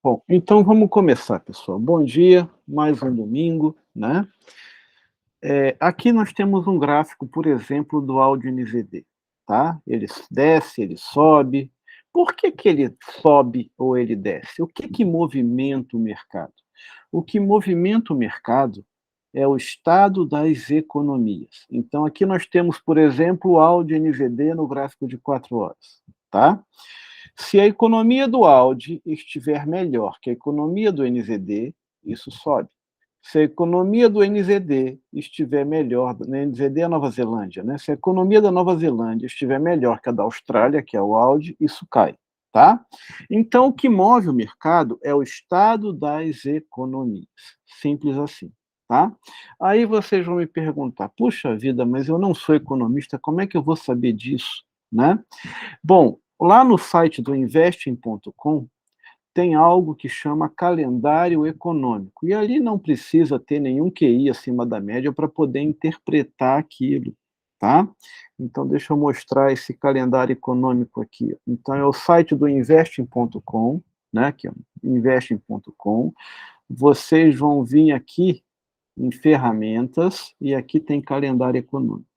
Bom, então vamos começar, pessoal. Bom dia, mais um domingo, né? Aqui nós temos um gráfico, por exemplo, do áudio NVD, tá? Ele desce, ele sobe. Por que que ele sobe ou ele desce? O que que movimenta o mercado? O que movimenta o mercado é o estado das economias. Então, aqui nós temos, por exemplo, o áudio NVD no gráfico de 4 horas, tá? Se a economia do Audi estiver melhor que a economia do NZD, isso sobe. Se a economia do NZD estiver melhor, NZD é a Nova Zelândia, né? Se a economia da Nova Zelândia estiver melhor que a da Austrália, que é o Audi, isso cai, tá? Então, o que move o mercado é o estado das economias. Simples assim, tá? Aí vocês vão me perguntar, puxa vida, mas eu não sou economista, como é que eu vou saber disso, né? Bom, lá no site do investing.com tem algo que chama calendário econômico, e ali não precisa ter nenhum QI acima da média para poder interpretar aquilo, tá? Então deixa eu mostrar esse calendário econômico aqui. Então é o site do investing.com, né, aqui, ó, investing.com. Vocês vão vir aqui em ferramentas e aqui tem calendário econômico.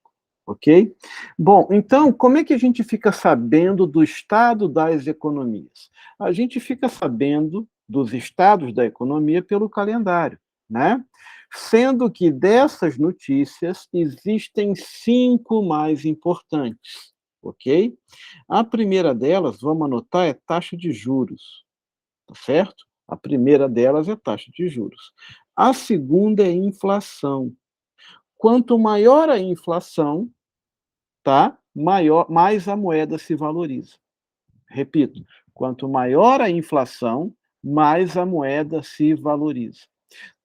Ok? Bom, então, como é que a gente fica sabendo do estado das economias? A gente fica sabendo dos estados da economia pelo calendário, né? Sendo que dessas notícias existem 5 mais importantes, ok? A primeira delas, vamos anotar, é taxa de juros, tá certo? A primeira delas é taxa de juros. A segunda é inflação. Quanto maior a inflação, tá? Mais a moeda se valoriza. Repito, quanto maior a inflação, mais a moeda se valoriza.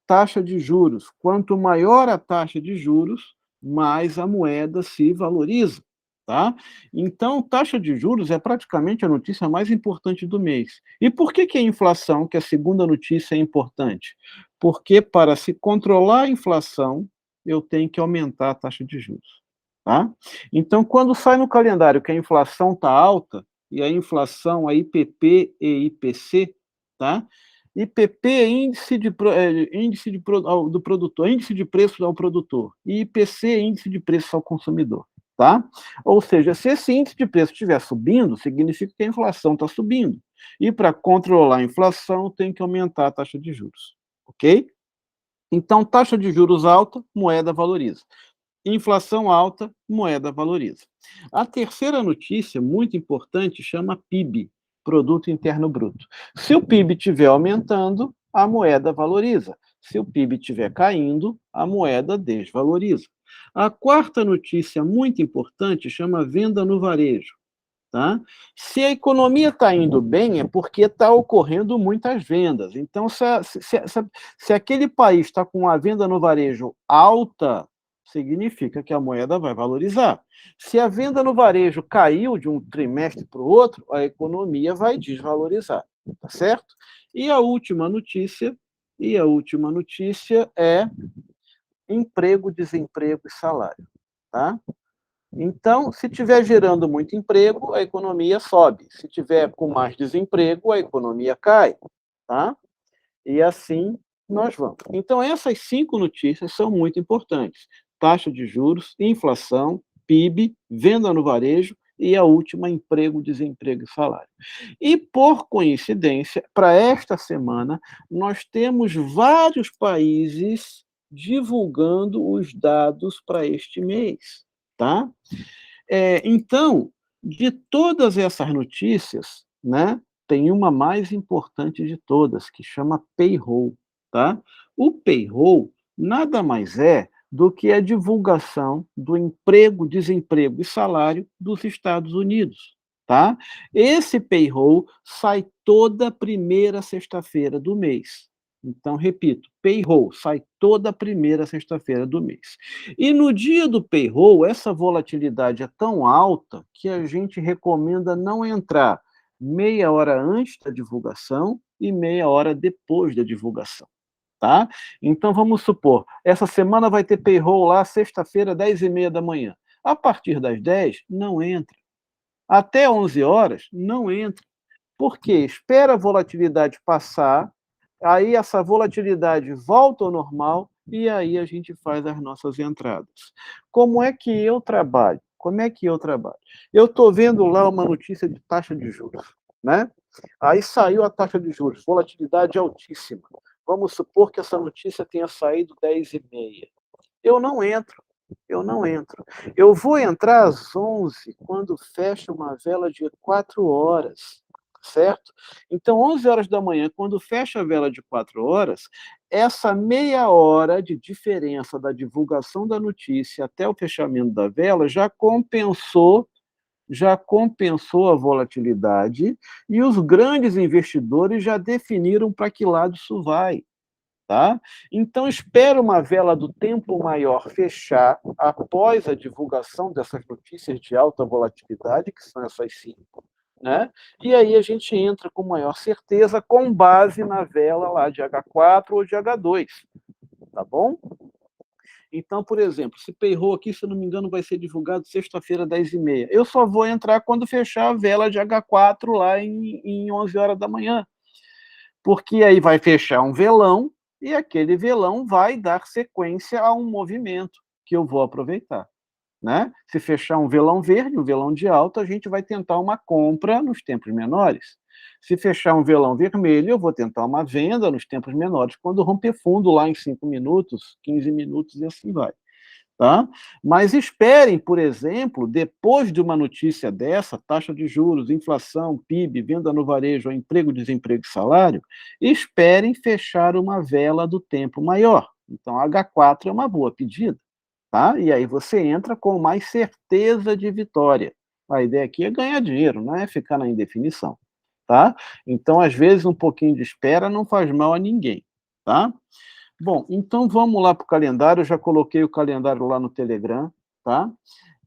Taxa de juros, quanto maior a taxa de juros, mais a moeda se valoriza, tá? Então, taxa de juros é praticamente a notícia mais importante do mês. E por que que a inflação, que é a segunda notícia, é importante? Porque para se controlar a inflação, eu tenho que aumentar a taxa de juros. Tá? Então, quando sai no calendário que a inflação está alta, e a inflação, a IPP e IPC, tá? IPP é índice do produtor, índice de preço ao produtor, e IPC é índice de preço ao consumidor. Tá? Ou seja, se esse índice de preço estiver subindo, significa que a inflação está subindo. E para controlar a inflação, tem que aumentar a taxa de juros. Ok? Então, taxa de juros alta, moeda valoriza. Inflação alta, moeda valoriza. A terceira notícia, muito importante, chama PIB, Produto Interno Bruto. Se o PIB estiver aumentando, a moeda valoriza. Se o PIB estiver caindo, a moeda desvaloriza. A quarta notícia, muito importante, chama venda no varejo. Tá? Se a economia está indo bem, é porque está ocorrendo muitas vendas. Então, se aquele país está com a venda no varejo alta, significa que a moeda vai valorizar. Se a venda no varejo caiu de um trimestre para o outro, a economia vai desvalorizar, tá certo? E a última notícia, é emprego, desemprego e salário, tá? Então, se estiver gerando muito emprego, a economia sobe. Se tiver com mais desemprego, a economia cai, tá? E assim nós vamos. Então, essas 5 notícias são muito importantes: taxa de juros, inflação, PIB, venda no varejo e a última, emprego, desemprego e salário. E, por coincidência, para esta semana, nós temos vários países divulgando os dados para este mês, tá? Então, de todas essas notícias, né, tem uma mais importante de todas, que chama payroll, tá? O payroll nada mais é do que a divulgação do emprego, desemprego e salário dos Estados Unidos, tá? Esse payroll sai toda primeira sexta-feira do mês. Então, repito, payroll sai toda primeira sexta-feira do mês. E no dia do payroll, essa volatilidade é tão alta que a gente recomenda não entrar meia hora antes da divulgação e meia hora depois da divulgação, tá? Então, vamos supor, essa semana vai ter payroll lá, sexta-feira, 10h30 da manhã. A partir das 10, não entra. Até 11 horas, não entra. Por quê? Espera a volatilidade passar, aí essa volatilidade volta ao normal, e aí a gente faz as nossas entradas. Como é que eu trabalho? Como é que eu trabalho? Eu estou vendo lá uma notícia de taxa de juros, né? Aí saiu a taxa de juros, volatilidade altíssima. Vamos supor que essa notícia tenha saído 10h30. Eu não entro, eu não entro. Eu vou entrar às 11 quando fecha uma vela de 4 horas, certo? Então, 11 horas da manhã, quando fecha a vela de 4 horas, essa meia hora de diferença da divulgação da notícia até o fechamento da vela já compensou a volatilidade e os grandes investidores já definiram para que lado isso vai. Tá? Então, espera uma vela do tempo maior fechar após a divulgação dessas notícias de alta volatilidade, que são essas 5, né? E aí a gente entra com maior certeza com base na vela lá de H4 ou de H2, tá bom? Então, por exemplo, se payroll aqui, se eu não me engano, vai ser divulgado sexta-feira, 10h30. Eu só vou entrar quando fechar a vela de H4 lá em 11 horas da manhã, porque aí vai fechar um velão e aquele velão vai dar sequência a um movimento que eu vou aproveitar, né? Se fechar um velão verde, um velão de alta, a gente vai tentar uma compra nos tempos menores. Se fechar um velão vermelho, eu vou tentar uma venda nos tempos menores, quando romper fundo lá em 5 minutos, 15 minutos e assim vai. Tá? Mas esperem, por exemplo, depois de uma notícia dessa, taxa de juros, inflação, PIB, venda no varejo, emprego, desemprego e salário, esperem fechar uma vela do tempo maior. Então, H4 é uma boa pedida, tá? E aí você entra com mais certeza de vitória. A ideia aqui é ganhar dinheiro, não é ficar na indefinição, tá? Então, às vezes, um pouquinho de espera não faz mal a ninguém, tá? Bom, então vamos lá para o calendário. Eu já coloquei o calendário lá no Telegram, tá?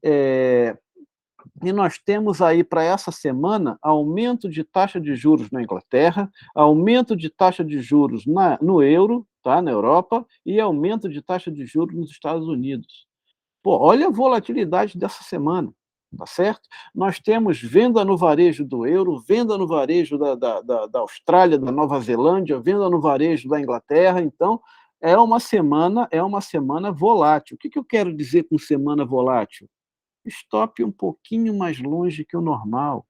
E nós temos aí para essa semana aumento de taxa de juros na Inglaterra, aumento de taxa de juros no euro, tá? Na Europa, e aumento de taxa de juros nos Estados Unidos. Pô, olha a volatilidade dessa semana, tá certo? Nós temos venda no varejo do euro, venda no varejo da Austrália, da Nova Zelândia, venda no varejo da Inglaterra. Então, é uma semana volátil. O que eu quero dizer com semana volátil? Stop um pouquinho mais longe que o normal.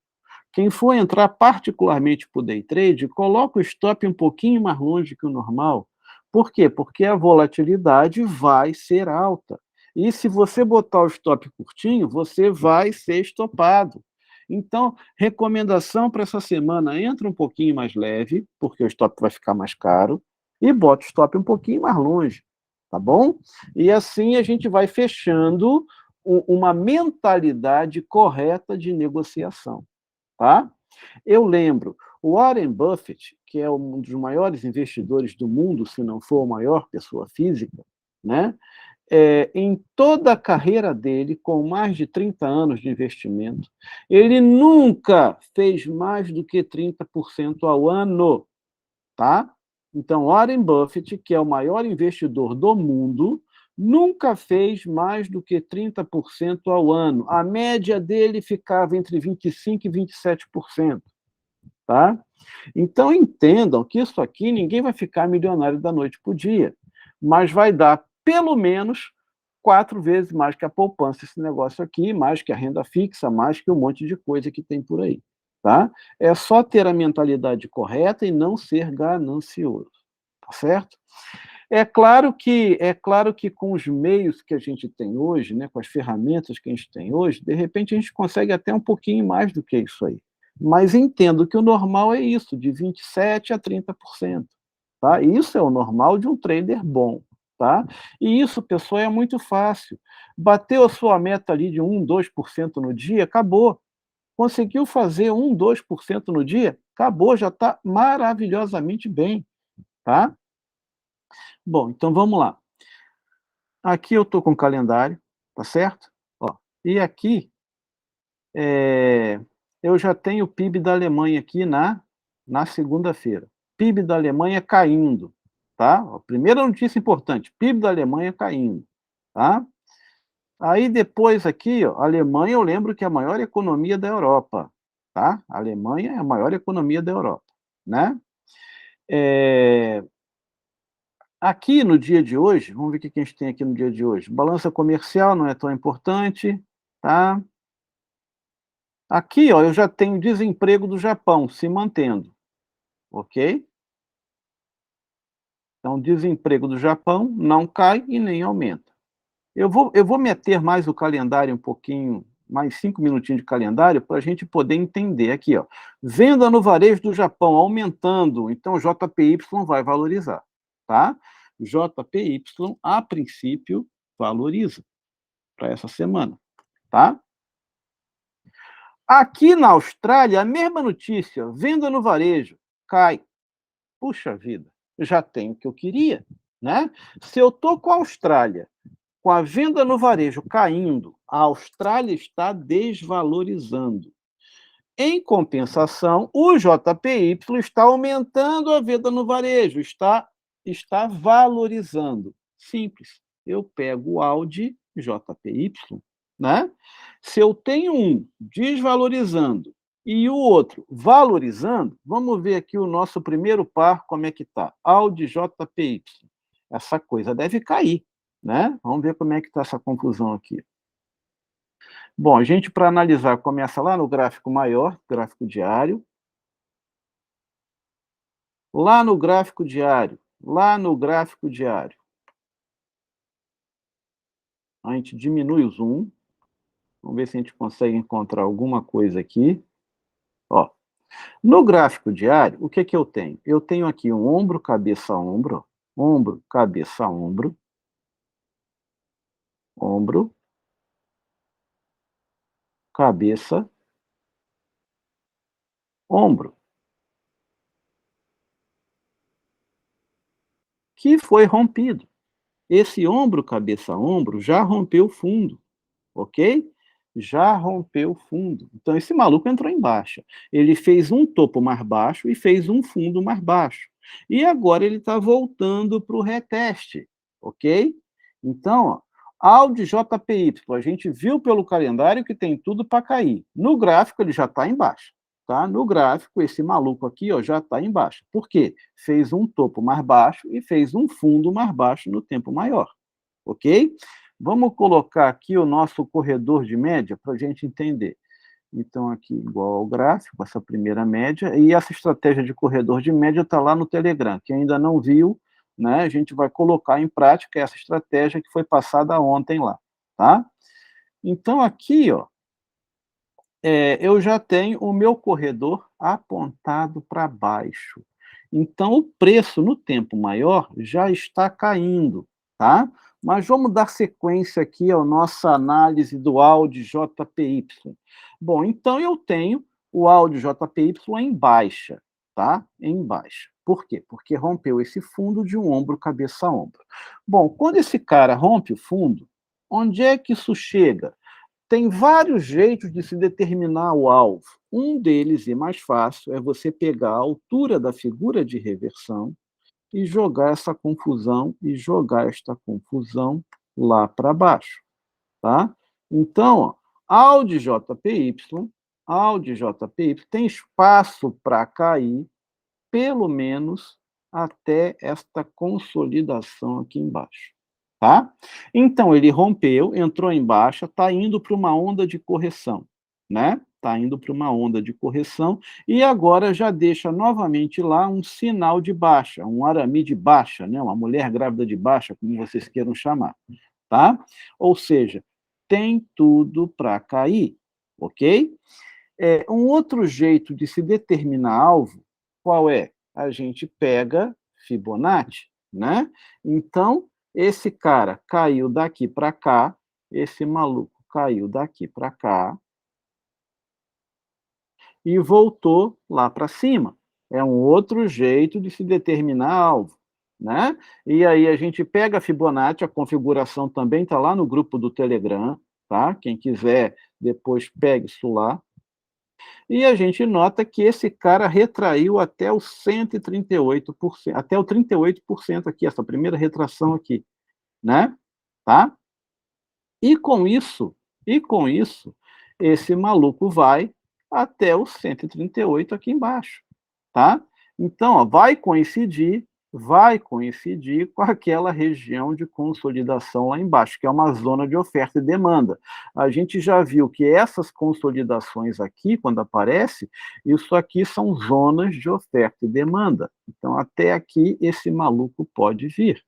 Quem for entrar particularmente para o day trade, coloca o stop um pouquinho mais longe que o normal. Por quê? Porque a volatilidade vai ser alta. E se você botar o stop curtinho, você vai ser estopado. Então, recomendação para essa semana, entra um pouquinho mais leve, porque o stop vai ficar mais caro, e bota o stop um pouquinho mais longe, tá bom? E assim a gente vai fechando uma mentalidade correta de negociação. Tá? Eu lembro, o Warren Buffett, que é um dos maiores investidores do mundo, se não for a maior pessoa física, né? Em toda a carreira dele, com mais de 30 anos de investimento, ele nunca fez mais do que 30% ao ano. Tá? Então, Warren Buffett, que é o maior investidor do mundo, nunca fez mais do que 30% ao ano. A média dele ficava entre 25% e 27%. Tá? Então, entendam que isso aqui ninguém vai ficar milionário da noite para o dia, mas vai dar pelo menos 4 vezes mais que a poupança esse negócio aqui, mais que a renda fixa, mais que um monte de coisa que tem por aí. Tá? É só ter a mentalidade correta e não ser ganancioso, tá certo? É claro que com os meios que a gente tem hoje, né, com as ferramentas que a gente tem hoje, de repente a gente consegue até um pouquinho mais do que isso aí. Mas entendo que o normal é isso, de 27% a 30%. Tá? Isso é o normal de um trader bom. Tá? E isso, pessoal, é muito fácil. Bateu a sua meta ali de 1, 2% no dia, acabou. Conseguiu fazer 1, 2% no dia, acabou, já está maravilhosamente bem. Tá? Bom, então vamos lá. Aqui eu estou com o calendário, tá certo? Ó, e aqui eu já tenho o PIB da Alemanha aqui na segunda-feira. PIB da Alemanha caindo, tá? Ó, primeira notícia importante, PIB da Alemanha caindo, tá? Aí depois aqui, ó, a Alemanha, eu lembro que é a maior economia da Europa. tá? A Alemanha é a maior economia da Europa, né? Eh, Aqui no dia de hoje, vamos ver o que que a gente tem aqui no dia de hoje. Balança comercial não é tão importante, tá? Aqui, ó, eu já tenho desemprego do Japão se mantendo, ok? Então, desemprego do Japão não cai e nem aumenta. Eu vou meter mais o calendário um pouquinho, mais 5 minutinhos de calendário, para a gente poder entender aqui, ó. Venda no varejo do Japão aumentando, então JPY vai valorizar, tá? JPY, a princípio, valoriza para essa semana, tá? Aqui na Austrália, a mesma notícia, venda no varejo, cai. Puxa vida, eu já tenho o que eu queria, né? Se eu estou com a Austrália, com a venda no varejo caindo, a Austrália está desvalorizando. Em compensação, o JPY está aumentando a venda no varejo, está valorizando. Simples. Eu pego o Audi JPY, né? Se eu tenho um desvalorizando e o outro valorizando, vamos ver aqui o nosso primeiro par, como é que está. Audi JPY. Essa coisa deve cair, né? Vamos ver como é que está essa confusão aqui. Bom, a gente, para analisar, começa lá no gráfico maior, gráfico diário. Lá no gráfico diário, lá no gráfico diário, a gente diminui o zoom. Vamos ver se a gente consegue encontrar alguma coisa aqui. Ó, no gráfico diário, o que que eu tenho? Eu tenho aqui um ombro, cabeça, ombro, ombro, cabeça, ombro, ombro, cabeça, ombro, que foi rompido. Esse ombro, cabeça, ombro já rompeu o fundo, ok? Já rompeu o fundo. Então, esse maluco entrou em baixa. Ele fez um topo mais baixo e fez um fundo mais baixo. E agora ele está voltando para o reteste, ok? Então, ó, Audi JPY, a gente viu pelo calendário que tem tudo para cair. No gráfico, ele já está em baixa. Tá? No gráfico, esse maluco aqui ó, já está em baixa. Por quê? Fez um topo mais baixo e fez um fundo mais baixo no tempo maior, ok? Vamos colocar aqui o nosso corredor de média para a gente entender. Então, aqui igual ao gráfico, essa primeira média, e essa estratégia de corredor de média está lá no Telegram. Quem ainda não viu, né, a gente vai colocar em prática essa estratégia que foi passada ontem lá, tá? Então, aqui, ó, eu já tenho o meu corredor apontado para baixo. Então, o preço no tempo maior já está caindo, tá? Mas vamos dar sequência aqui à nossa análise do Audi JPY. Bom, então eu tenho o Audi JPY em baixa, tá? Em baixa. Por quê? Porque rompeu esse fundo de um ombro, cabeça a ombro. Bom, quando esse cara rompe o fundo, onde é que isso chega? Tem vários jeitos de se determinar o alvo. Um deles, e mais fácil, é você pegar a altura da figura de reversão e jogar essa confusão e jogar esta confusão lá para baixo, tá? Então, ó, Audi JPY, Audi JPY tem espaço para cair pelo menos até esta consolidação aqui embaixo, tá? Então ele rompeu, entrou em baixa, está indo para uma onda de correção, né? Está indo para uma onda de correção e agora já deixa novamente lá um sinal de baixa, um arame de baixa, né? Uma mulher grávida de baixa, como vocês queiram chamar, tá? Ou seja, tem tudo para cair, ok? Um outro jeito de se determinar alvo, qual é? A gente pega Fibonacci, né? Então, esse cara caiu daqui para cá, esse maluco caiu daqui para cá e voltou lá para cima. É um outro jeito de se determinar alvo, né? E aí a gente pega a Fibonacci, a configuração também está lá no grupo do Telegram, tá? Quem quiser depois pegue isso lá. E a gente nota que esse cara retraiu até os 138%, até o 38% aqui, essa primeira retração aqui, né? Tá? E com isso, esse maluco vai até o 138 aqui embaixo, tá? Então, ó, vai coincidir com aquela região de consolidação lá embaixo, que é uma zona de oferta e demanda. A gente já viu que essas consolidações aqui, quando aparece, isso aqui são zonas de oferta e demanda. Então, até aqui, esse maluco pode vir.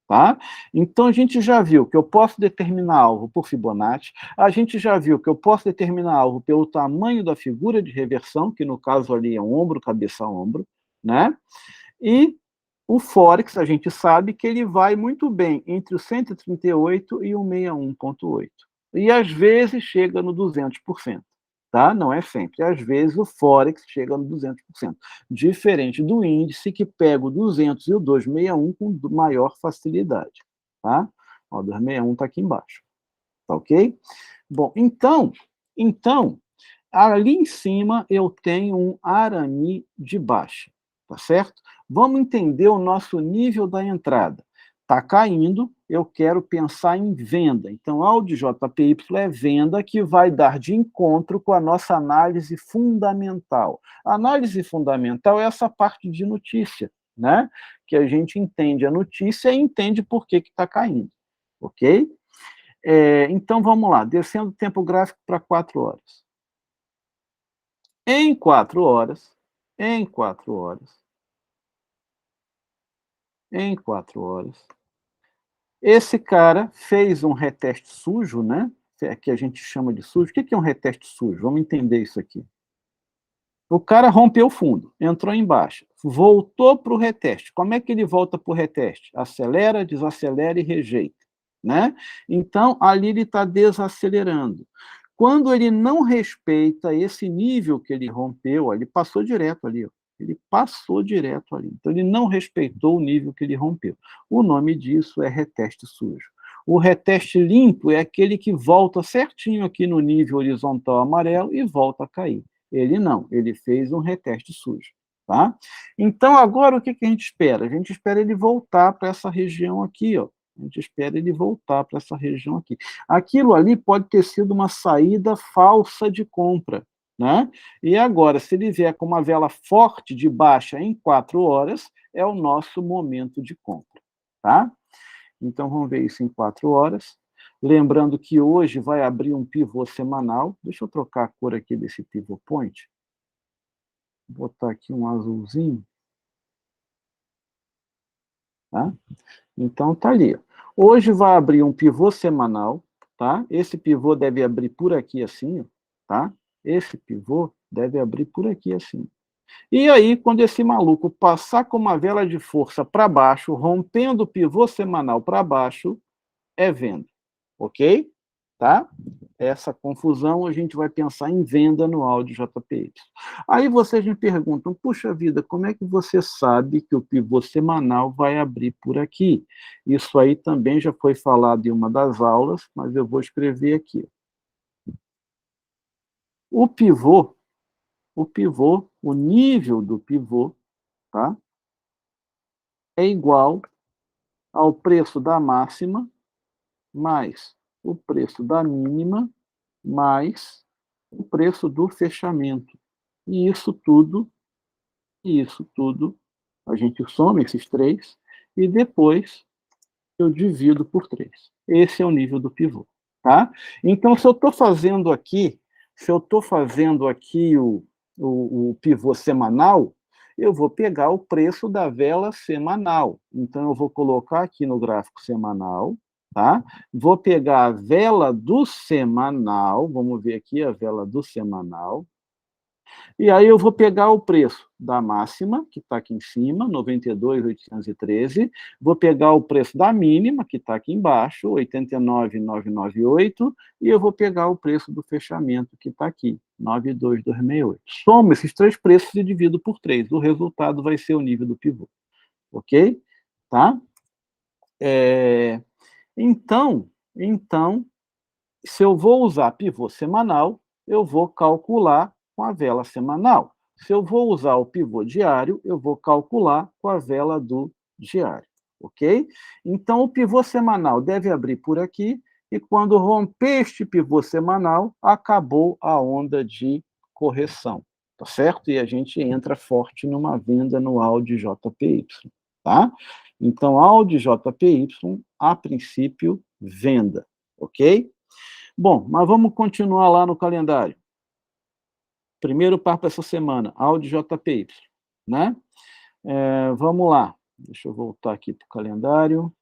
Tá? Então, a gente já viu que eu posso determinar alvo por Fibonacci, a gente já viu que eu posso determinar alvo pelo tamanho da figura de reversão, que no caso ali é um ombro, cabeça, ombro, né? E o Forex, a gente sabe que ele vai muito bem entre o 138 e o 61,8. E às vezes chega no 200%. Tá? Não é sempre. Às vezes o Forex chega no 200%. Diferente do índice, que pega o 200 e o 261 com maior facilidade. Tá? Ó, o 261 está aqui embaixo. Tá ok? Bom, então, ali em cima eu tenho um Arani de baixa, tá certo? Vamos entender o nosso nível da entrada. Está caindo, eu quero pensar em venda. Então, a de JPY é venda, que vai dar de encontro com a nossa análise fundamental. A análise fundamental é essa parte de notícia, né? Que a gente entende a notícia e entende por que está caindo, ok? Então, vamos lá, descendo o tempo gráfico para 4 horas. Em 4 horas, em 4 horas, em 4 horas, esse cara fez um reteste sujo, né? Que a gente chama de sujo. O que é um reteste sujo? Vamos entender isso aqui. O cara rompeu o fundo, entrou embaixo, voltou para o reteste. Como é que ele volta para o reteste? Acelera, desacelera e rejeita, né? Então, ali ele está desacelerando. Quando ele não respeita esse nível que ele rompeu, ele passou direto ali, ó. Ele passou direto ali. Então, ele não respeitou o nível que ele rompeu. O nome disso é reteste sujo. O reteste limpo é aquele que volta certinho aqui no nível horizontal amarelo e volta a cair. Ele não, ele fez um reteste sujo. Tá? Então, agora o que a gente espera? A gente espera ele voltar para essa região aqui, ó. A gente espera ele voltar para essa região aqui. Aquilo ali pode ter sido uma saída falsa de compra, né? E agora, se ele vier com uma vela forte de baixa em 4 horas, é o nosso momento de compra, tá? Então, vamos ver isso em 4 horas. Lembrando que hoje vai abrir um pivô semanal. Deixa eu trocar a cor aqui desse pivô point. Vou botar aqui um azulzinho. Tá? Então, tá ali. Hoje vai abrir um pivô semanal, tá? Esse pivô deve abrir por aqui assim, ó, tá? Esse pivô deve abrir por aqui assim. E aí, quando esse maluco passar com uma vela de força para baixo, rompendo o pivô semanal para baixo, é venda, ok? Tá? Essa confusão a gente vai pensar em venda no áudio JPY. Aí vocês me perguntam, puxa vida, como é que você sabe que o pivô semanal vai abrir por aqui? Isso aí também já foi falado em uma das aulas, mas eu vou escrever aqui. O pivô, o nível do pivô, tá? É igual ao preço da máxima mais o preço da mínima mais o preço do fechamento. E isso tudo, a gente soma esses três e depois eu divido por 3. Esse é o nível do pivô, tá? Então, se eu estou fazendo aqui, o pivô semanal, eu vou pegar o preço da vela semanal. Então, eu vou colocar aqui no gráfico semanal, tá? Vou pegar a vela do semanal, vamos ver aqui a vela do semanal, e aí eu vou pegar o preço da máxima, que está aqui em cima, 92.813, vou pegar o preço da mínima, que está aqui embaixo, 89.998, e eu vou pegar o preço do fechamento, que está aqui, 92.268. Somo esses 3 preços e divido por 3. O resultado vai ser o nível do pivô. Ok? Tá? Então, se eu vou usar pivô semanal, eu vou calcular com a vela semanal. Se eu vou usar o pivô diário, eu vou calcular com a vela do diário, ok? Então, o pivô semanal deve abrir por aqui, e quando romper este pivô semanal, acabou a onda de correção, tá certo? E a gente entra forte numa venda no Audi JPY, tá? Então, Audi JPY, a princípio, venda, ok? Bom, mas vamos continuar lá no calendário. Primeiro par para essa semana, Audi JPY, né? Vamos lá, deixa eu voltar aqui para o calendário.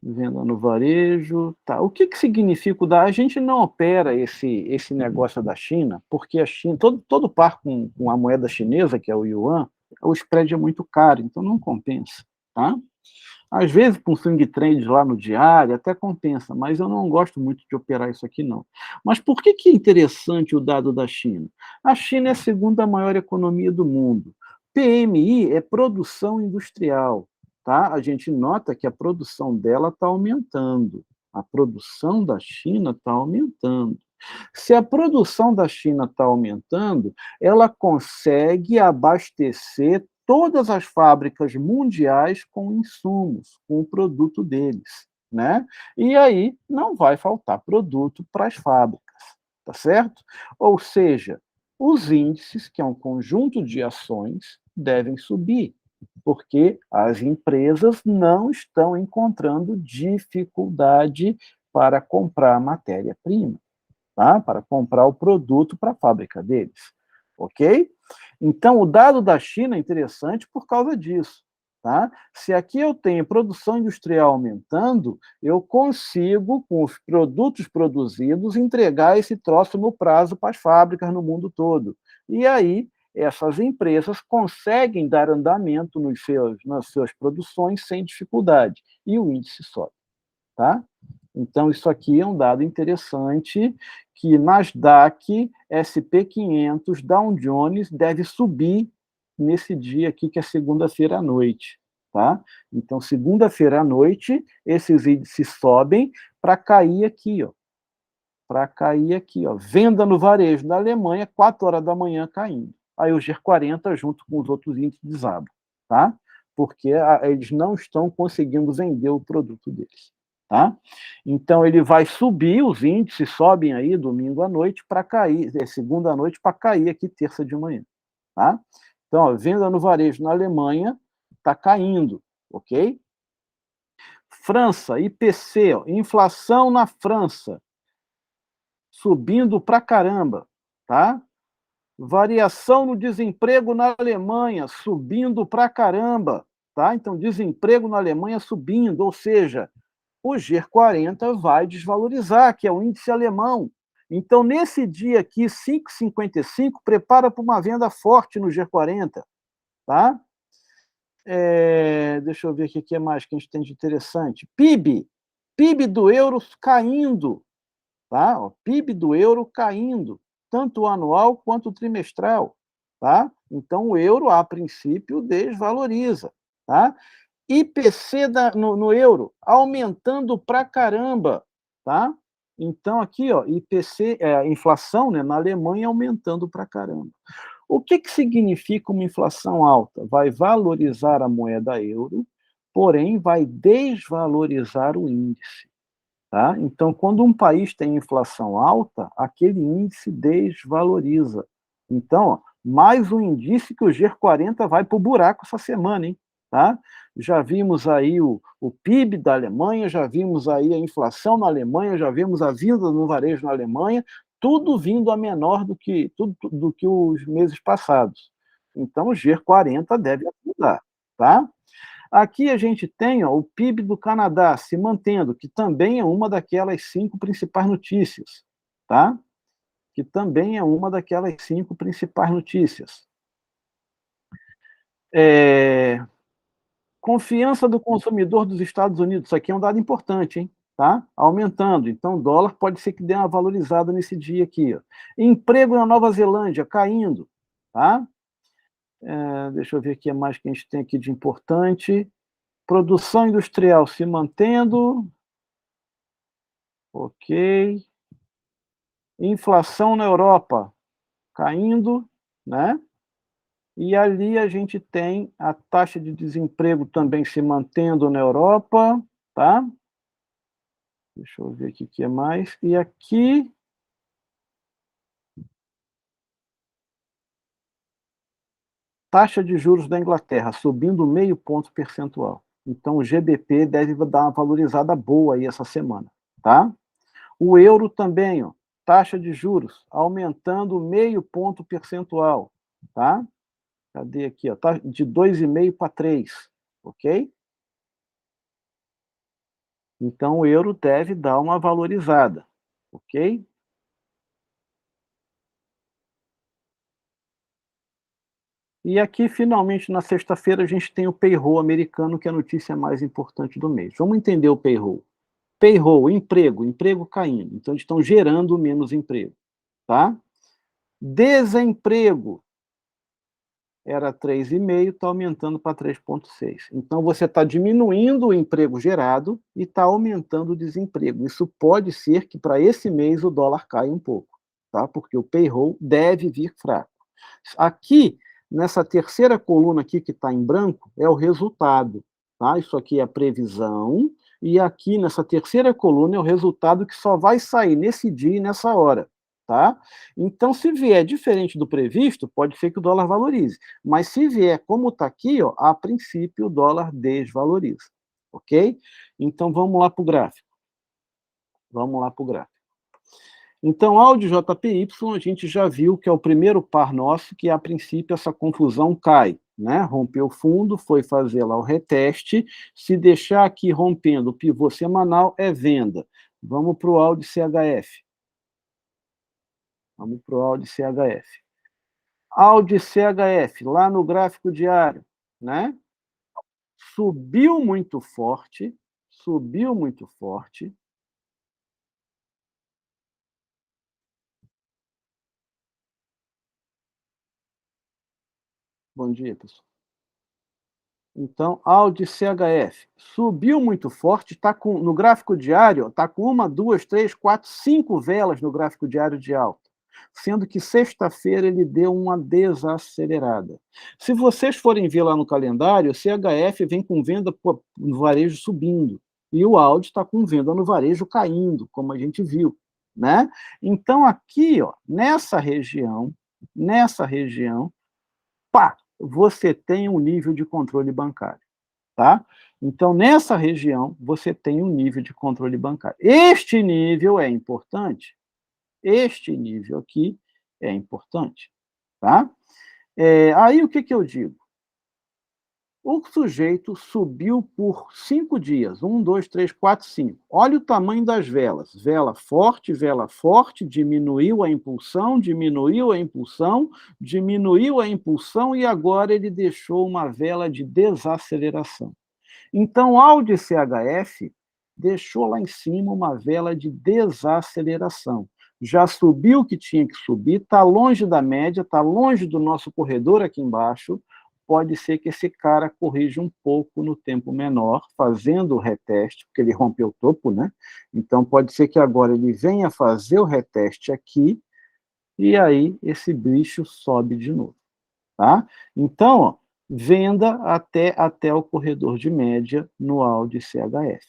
Venda no varejo, tá. O que que significa o da a gente não opera esse negócio da China, porque a China todo par com a moeda chinesa, que é o yuan, o spread é muito caro, então não compensa, tá. Às vezes, com swing trade lá no diário, até compensa, mas eu não gosto muito de operar isso aqui não. Mas por que que é interessante o dado da China? A China é a segunda maior economia do mundo. PMI é produção industrial, tá? A gente nota que a produção dela está aumentando. A produção da China está aumentando. Se a produção da China está aumentando, ela consegue abastecer todas as fábricas mundiais com insumos, com o produto deles, né? E aí não vai faltar produto para as fábricas, tá certo? Ou seja, os índices, que é um conjunto de ações, devem subir, porque as empresas não estão encontrando dificuldade para comprar matéria-prima, tá? Para comprar o produto para a fábrica deles, ok? Então, o dado da China é interessante por causa disso, tá? Se aqui eu tenho produção industrial aumentando, eu consigo, com os produtos produzidos, entregar esse troço no prazo para as fábricas no mundo todo. E aí, essas empresas conseguem dar andamento nas suas produções sem dificuldade, e o índice sobe, tá? Então, isso aqui é um dado interessante, que Nasdaq, SP500, Dow Jones deve subir nesse dia aqui, que é segunda-feira à noite, tá? Então, segunda-feira à noite, esses índices sobem para cair aqui, ó. Para cair aqui, ó. Venda no varejo da Alemanha, 4 horas da manhã caindo. Aí o G40, junto com os outros índices, desaba, tá? Porque eles não estão conseguindo vender o produto deles, tá? Então, ele vai subir, os índices sobem aí domingo à noite para cair, segunda à noite para cair aqui terça de manhã, tá? Então, ó, venda no varejo na Alemanha está caindo, ok? França, IPC, ó, inflação na França, subindo pra caramba, tá? Variação no desemprego na Alemanha, subindo pra caramba, tá? Então, desemprego na Alemanha subindo, ou seja, o G40 vai desvalorizar, que é o índice alemão. Então, nesse dia aqui, 5,55, prepara para uma venda forte no G40, tá? Deixa eu ver o que mais que a gente tem de interessante. PIB do euro caindo, tá? O PIB do euro caindo, tanto o anual quanto o trimestral, tá? Então, o euro, a princípio, desvaloriza, tá? IPC no euro, aumentando pra caramba, tá? Então, aqui, ó, IPC, inflação, né, na Alemanha aumentando pra caramba. O que que significa uma inflação alta? Vai valorizar a moeda euro, porém vai desvalorizar o índice, tá? Então, quando um país tem inflação alta, aquele índice desvaloriza. Então, ó, mais um indício que o G40 vai para o buraco essa semana, hein? Tá? Já vimos aí o PIB da Alemanha, já vimos aí a inflação na Alemanha, já vimos a vinda no varejo na Alemanha, tudo vindo a menor do que os meses passados. Então, o G40 deve afundar, tá? Aqui a gente tem, ó, o PIB do Canadá se mantendo, que também é uma daquelas 5 principais notícias, tá? Que também é uma daquelas 5 principais notícias. Confiança do consumidor dos Estados Unidos, isso aqui é um dado importante, hein? Tá? Aumentando, então o dólar pode ser que dê uma valorizada nesse dia aqui, ó. Emprego na Nova Zelândia caindo, tá? Deixa eu ver o que mais que a gente tem aqui de importante. Produção industrial se mantendo, ok. Inflação na Europa caindo, né? E ali a gente tem a taxa de desemprego também se mantendo na Europa, tá? Deixa eu ver aqui o que é mais. E aqui taxa de juros da Inglaterra subindo meio ponto percentual. Então, o GBP deve dar uma valorizada boa aí essa semana, tá? O euro também, ó, taxa de juros aumentando meio ponto percentual, tá? Cadê aqui, ó? Tá de 2,5 para 3, ok? Então, o euro deve dar uma valorizada, ok? E aqui, finalmente, na sexta-feira, a gente tem o payroll americano, que é a notícia mais importante do mês. Vamos entender o payroll. Payroll, emprego, emprego caindo. Então, eles estão gerando menos emprego, tá? Desemprego era 3,5, está aumentando para 3,6. Então, você está diminuindo o emprego gerado e está aumentando o desemprego. Isso pode ser que, para esse mês, o dólar caia um pouco, tá? Porque o payroll deve vir fraco. Aqui, nessa terceira coluna aqui que está em branco, é o resultado, tá? Isso aqui é a previsão, e aqui nessa terceira coluna é o resultado que só vai sair nesse dia e nessa hora, tá? Então, se vier diferente do previsto, pode ser que o dólar valorize, mas se vier como está aqui, ó, a princípio o dólar desvaloriza, ok? Então, vamos lá para o gráfico. Vamos lá para o gráfico. Então, áudio JPY, a gente já viu que é o primeiro par nosso que, a princípio, essa confusão cai, né? Rompeu o fundo, foi fazer lá o reteste, se deixar aqui rompendo o pivô semanal, é venda. Vamos para o áudio CHF. Vamos para o áudio CHF. Áudio CHF, lá no gráfico diário, né? Subiu muito forte, subiu muito forte. Bom dia, pessoal. Então, Audi CHF subiu muito forte, está com, no gráfico diário, está com 1, 2, 3, 4, 5 velas no gráfico diário de alta, sendo que sexta-feira ele deu uma desacelerada. Se vocês forem ver lá no calendário, o CHF vem com venda no varejo subindo, e o Audi está com venda no varejo caindo, como a gente viu, né? Então, aqui, ó, nessa região, pá, você tem um nível de controle bancário, tá? Então, nessa região, você tem um nível de controle bancário. Este nível é importante, este nível aqui é importante, tá? Aí, o que que eu digo? O sujeito subiu por 5 dias, 1, 2, 3, 4, 5. Olha o tamanho das velas. Vela forte, diminuiu a impulsão, diminuiu a impulsão, diminuiu a impulsão e agora ele deixou uma vela de desaceleração. Então, ao de CHF, deixou lá em cima uma vela de desaceleração. Já subiu o que tinha que subir, está longe da média, está longe do nosso corredor aqui embaixo, pode ser que esse cara corrija um pouco no tempo menor, fazendo o reteste, porque ele rompeu o topo, né? Então, pode ser que agora ele venha fazer o reteste aqui, e aí esse bicho sobe de novo, tá? Então, ó, venda até o corredor de média no Audi CHF,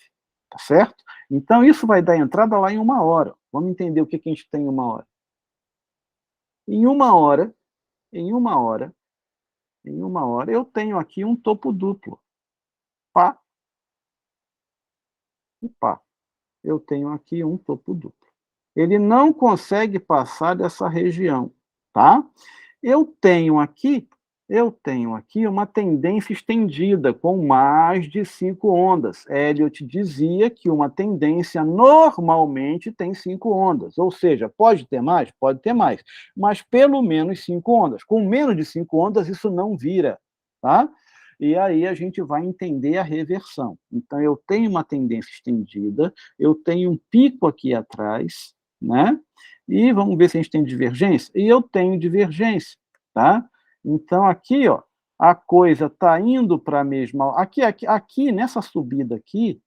tá certo? Então, isso vai dar entrada lá em 1 hora. Vamos entender o que a gente tem em 1 hora. Em 1 hora, em 1 hora, em 1 hora, eu tenho aqui um topo duplo. Pá, e pá. Eu tenho aqui um topo duplo. Ele não consegue passar dessa região, tá? Eu tenho aqui uma tendência estendida com mais de 5 ondas. Elliott dizia que uma tendência normalmente tem 5 ondas, ou seja, pode ter mais? Pode ter mais, mas pelo menos 5 ondas. Com menos de 5 ondas, isso não vira, tá? E aí a gente vai entender a reversão. Então, eu tenho uma tendência estendida, eu tenho um pico aqui atrás, né? E vamos ver se a gente tem divergência. E eu tenho divergência, tá? Então, aqui, ó, a coisa está indo para a mesma... Aqui, nessa subida aqui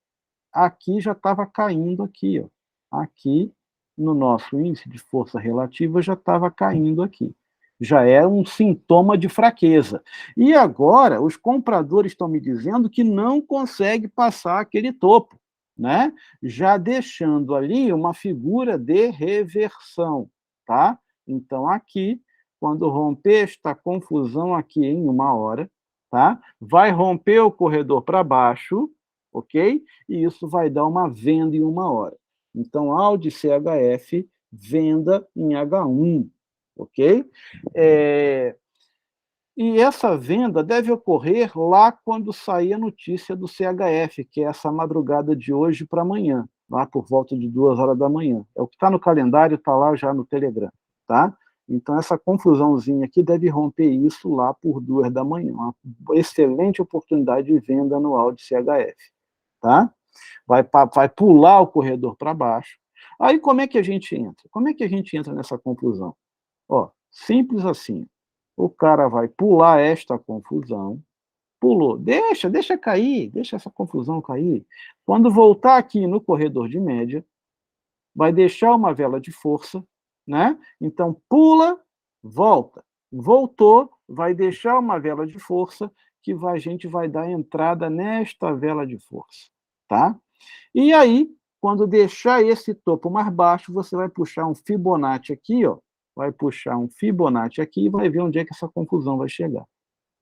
já estava caindo aqui, ó. Aqui, no nosso índice de força relativa, já estava caindo aqui. Já é um sintoma de fraqueza. E agora, os compradores estão me dizendo que não consegue passar aquele topo, né? Já deixando ali uma figura de reversão, tá? Então, aqui, quando romper esta confusão aqui em 1 hora, tá? Vai romper o corredor para baixo, ok? E isso vai dar uma venda em 1 hora. Então, Audi CHF, venda em H1, ok? E essa venda deve ocorrer lá quando sair a notícia do CHF, que é essa madrugada de hoje para amanhã, lá por volta de 2 horas da manhã. É o que está no calendário, está lá já no Telegram, tá? Então, essa confusãozinha aqui deve romper isso lá por 2 da manhã. Uma excelente oportunidade de venda no Audi CHF, tá? Vai pular o corredor para baixo. Aí, como é que a gente entra? Como é que a gente entra nessa confusão? Ó, simples assim. O cara vai pular esta confusão, pulou, deixa cair, deixa essa confusão cair. Quando voltar aqui no corredor de média, vai deixar uma vela de força, né? Então, pula, volta. Voltou, vai deixar uma vela de força, que a gente vai dar entrada nesta vela de força, tá? E aí, quando deixar esse topo mais baixo, você vai puxar um Fibonacci aqui, ó, vai puxar um Fibonacci aqui e vai ver onde é que essa confusão vai chegar,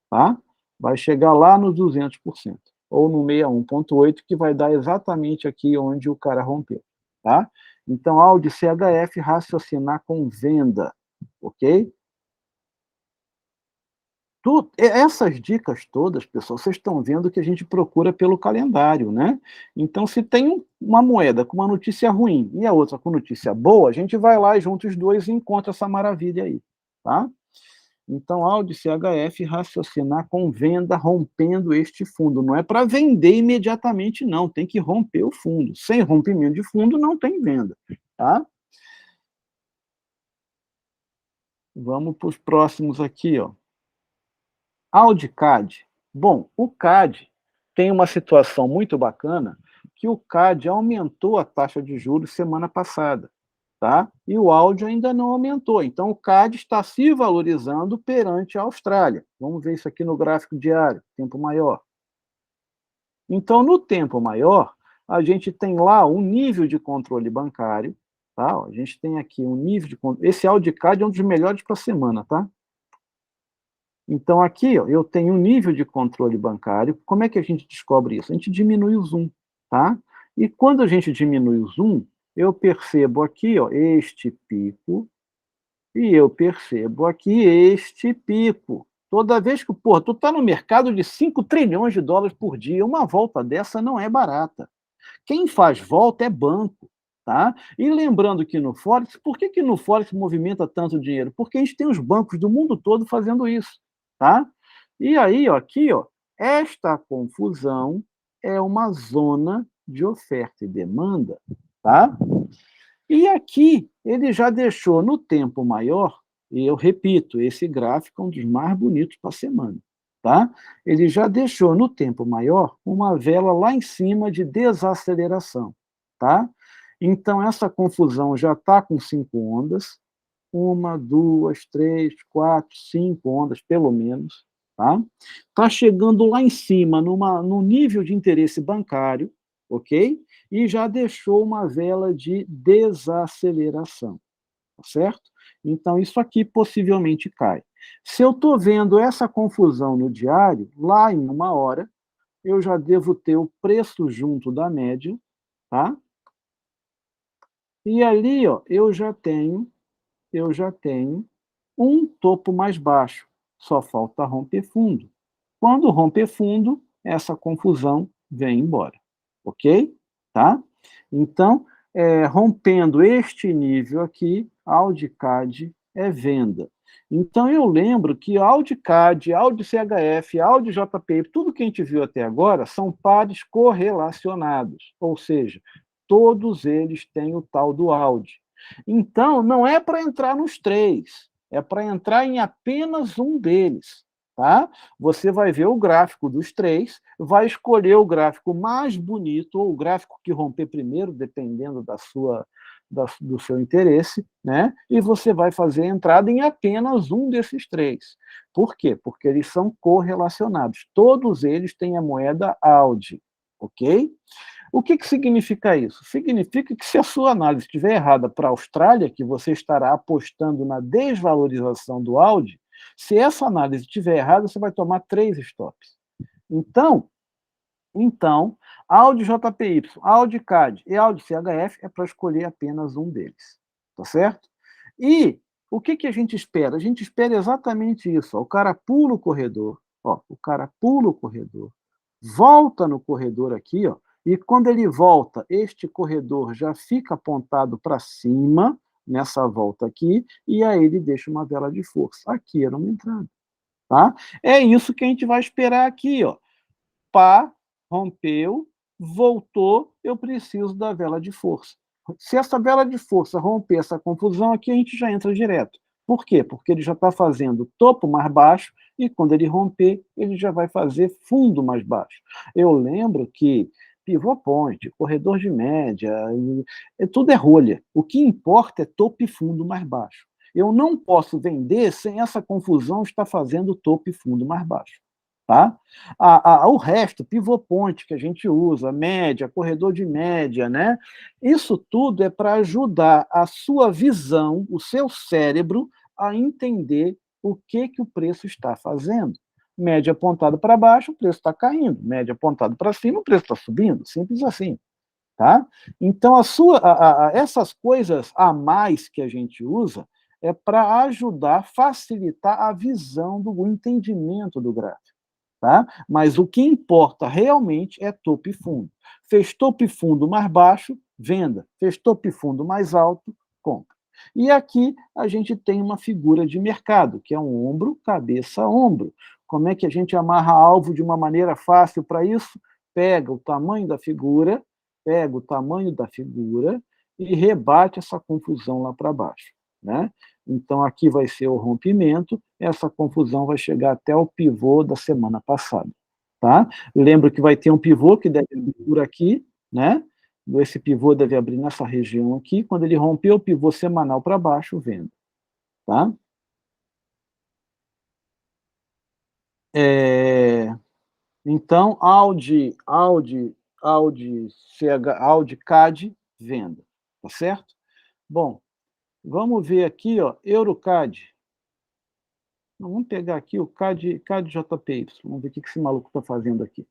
tá? Vai chegar lá nos 200%, ou no 61,8, que vai dar exatamente aqui onde o cara rompeu, tá? Então, Audi CHF, raciocinar com venda, ok? Essas dicas todas, pessoal, vocês estão vendo que a gente procura pelo calendário, né? Então, se tem uma moeda com uma notícia ruim e a outra com notícia boa, a gente vai lá e junta os dois e encontra essa maravilha aí, tá? Então, Audi CHF, raciocinar com venda rompendo este fundo. Não é para vender imediatamente, não. Tem que romper o fundo. Sem rompimento de fundo, não tem venda, tá? Vamos para os próximos aqui, ó. Audi CAD. Bom, o CAD tem uma situação muito bacana, que o CAD aumentou a taxa de juros semana passada, tá? E o Audi ainda não aumentou. Então, o CAD está se valorizando perante a Austrália. Vamos ver isso aqui no gráfico diário, tempo maior. Então, no tempo maior, a gente tem lá um nível de controle bancário, tá? A gente tem aqui um nível de controle. Esse Audi CAD é um dos melhores para a semana, tá? Então, aqui, ó, eu tenho um nível de controle bancário. Como é que a gente descobre isso? A gente diminui o zoom, tá? E quando a gente diminui o zoom, eu percebo aqui, ó, este pico, e eu percebo aqui este pico. Toda vez que, pô, tu está no mercado de 5 trilhões de dólares por dia, uma volta dessa não é barata. Quem faz volta é banco, tá? E lembrando que no Forex, por que no Forex movimenta tanto dinheiro? Porque a gente tem os bancos do mundo todo fazendo isso, tá? E aí, ó, aqui, ó, esta confusão é uma zona de oferta e demanda, tá? E aqui ele já deixou no tempo maior, e eu repito, esse gráfico é um dos mais bonitos para a semana, tá? Ele já deixou no tempo maior uma vela lá em cima de desaceleração, tá? Então, essa confusão já está com 5 ondas, 1, 2, 3, 4, 5 ondas, pelo menos, tá? Está chegando lá em cima, num nível de interesse bancário, ok? E já deixou uma vela de desaceleração, tá certo? Então, isso aqui possivelmente cai. Se eu estou vendo essa confusão no diário, lá em 1 hora, eu já devo ter o preço junto da média, tá? E ali, ó, eu já tenho um topo mais baixo. Só falta romper fundo. Quando romper fundo, essa confusão vem embora, ok? Tá? Então, rompendo este nível aqui, Audi CAD é venda. Então, eu lembro que Audi CAD, Audi CHF, Audi JPI, tudo que a gente viu até agora são pares correlacionados, ou seja, todos eles têm o tal do Audi. Então, não é para entrar nos três, é para entrar em apenas um deles. Tá? Você vai ver o gráfico dos três, vai escolher o gráfico mais bonito, ou o gráfico que romper primeiro, dependendo do seu interesse, né? E você vai fazer a entrada em apenas um desses três. Por quê? Porque eles são correlacionados. Todos eles têm a moeda Audi, ok? O que significa isso? Significa que se a sua análise estiver errada para a Austrália, que você estará apostando na desvalorização do Audi, se essa análise estiver errada, você vai tomar 3 stops. Então, Audi JPY, Audi CAD e Audi CHF é para escolher apenas um deles, tá certo? E o que a gente espera? A gente espera exatamente isso, ó, o cara pula o corredor, ó, o cara pula o corredor, volta no corredor aqui, ó, e quando ele volta, este corredor já fica apontado para cima, nessa volta aqui, e aí ele deixa uma vela de força. Aqui era uma entrada, tá? É isso que a gente vai esperar aqui, ó. Pá, rompeu, voltou, eu preciso da vela de força. Se essa vela de força romper essa confusão aqui, a gente já entra direto. Por quê? Porque ele já está fazendo topo mais baixo e quando ele romper, ele já vai fazer fundo mais baixo. Eu lembro que pivô point, corredor de média, tudo é rolha. O que importa é topo e fundo mais baixo. Eu não posso vender sem essa confusão estar fazendo topo e fundo mais baixo. Tá? O resto, pivô point que a gente usa, média, corredor de média, né? Isso tudo é para ajudar a sua visão, o seu cérebro, a entender o que o preço está fazendo. Média apontada para baixo, o preço está caindo. Média apontada para cima, o preço está subindo. Simples assim. Tá? Então, essas coisas a mais que a gente usa é para ajudar, facilitar a visão, o entendimento do gráfico. Tá? Mas o que importa realmente é topo e fundo. Fez topo e fundo mais baixo, venda. Fez topo e fundo mais alto, compra. E aqui a gente tem uma figura de mercado, que é um ombro, cabeça, ombro. Como é que a gente amarra alvo de uma maneira fácil para isso? Pega o tamanho da figura, e rebate essa confusão lá para baixo. Né? Então, aqui vai ser o rompimento, essa confusão vai chegar até o pivô da semana passada. Tá? Lembro que vai ter um pivô que deve abrir por aqui, né? Esse pivô deve abrir nessa região aqui, quando ele romper o pivô semanal para baixo, venda. Tá? Então, Audi CAD, venda. Tá certo? Bom, vamos ver aqui, ó, EuroCAD. Vamos pegar aqui o CAD JPY, vamos ver o que esse maluco está fazendo aqui.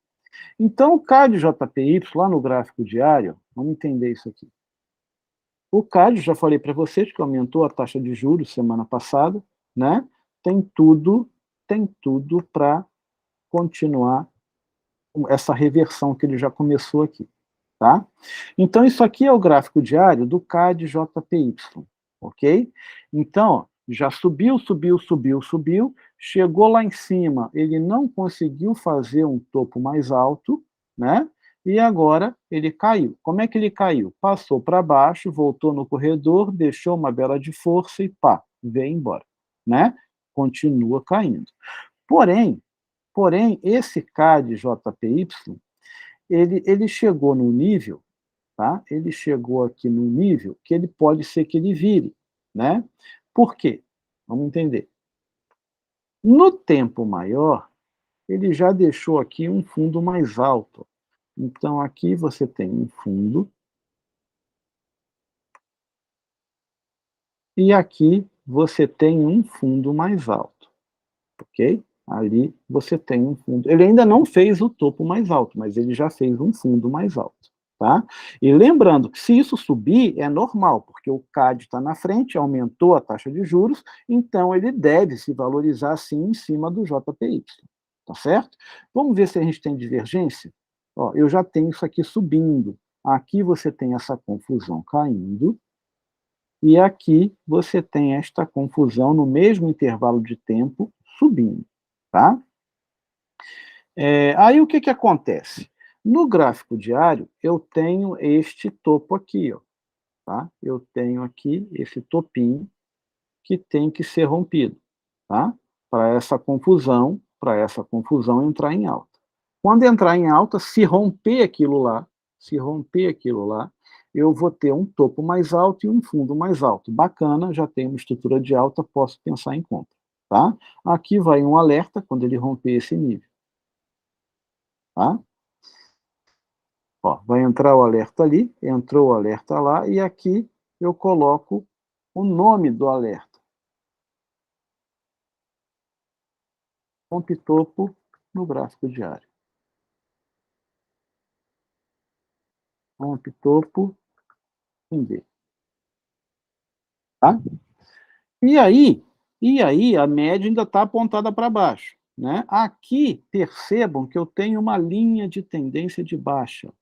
Então, o CAD JPY, lá no gráfico diário, vamos entender isso aqui. O CAD, já falei para vocês que aumentou a taxa de juros semana passada, né? Tem tudo para continuar essa reversão que ele já começou aqui, tá? Então, isso aqui é o gráfico diário do CAD JPY, ok? Então, já subiu, chegou lá em cima, ele não conseguiu fazer um topo mais alto, né? E agora ele caiu. Como é que ele caiu? Passou para baixo, voltou no corredor, deixou uma vela de força e pá, veio embora, né? Continua caindo. Porém, esse CAD JPY, ele chegou num nível, tá? Ele chegou aqui num nível que ele pode ser que ele vire, né? Por quê? Vamos entender. No tempo maior, ele já deixou aqui um fundo mais alto. Então, aqui você tem um fundo, e aqui você tem um fundo mais alto, ok? Ali você tem um fundo. Ele ainda não fez o topo mais alto, mas ele já fez um fundo mais alto. Tá? E lembrando que se isso subir, é normal, porque o CAD está na frente, aumentou a taxa de juros, então ele deve se valorizar sim em cima do JPY. Tá certo? Vamos ver se a gente tem divergência? Ó, eu já tenho isso aqui subindo. Aqui você tem essa confusão caindo, e aqui você tem esta confusão no mesmo intervalo de tempo subindo. Tá? Aí o que acontece? No gráfico diário, eu tenho este topo aqui, ó, tá? Eu tenho aqui esse topinho que tem que ser rompido, tá? Para essa confusão entrar em alta. Quando entrar em alta, se romper aquilo lá, eu vou ter um topo mais alto e um fundo mais alto. Bacana, já tenho uma estrutura de alta, posso pensar em compra, tá? Aqui vai um alerta quando ele romper esse nível, tá? Ó, vai entrar o alerta ali, entrou o alerta lá, e aqui eu coloco o nome do alerta. Rompe topo no gráfico diário. Rompe topo em D. Tá? E aí, a média ainda está apontada para baixo. Né? Aqui, percebam que eu tenho uma linha de tendência de baixa.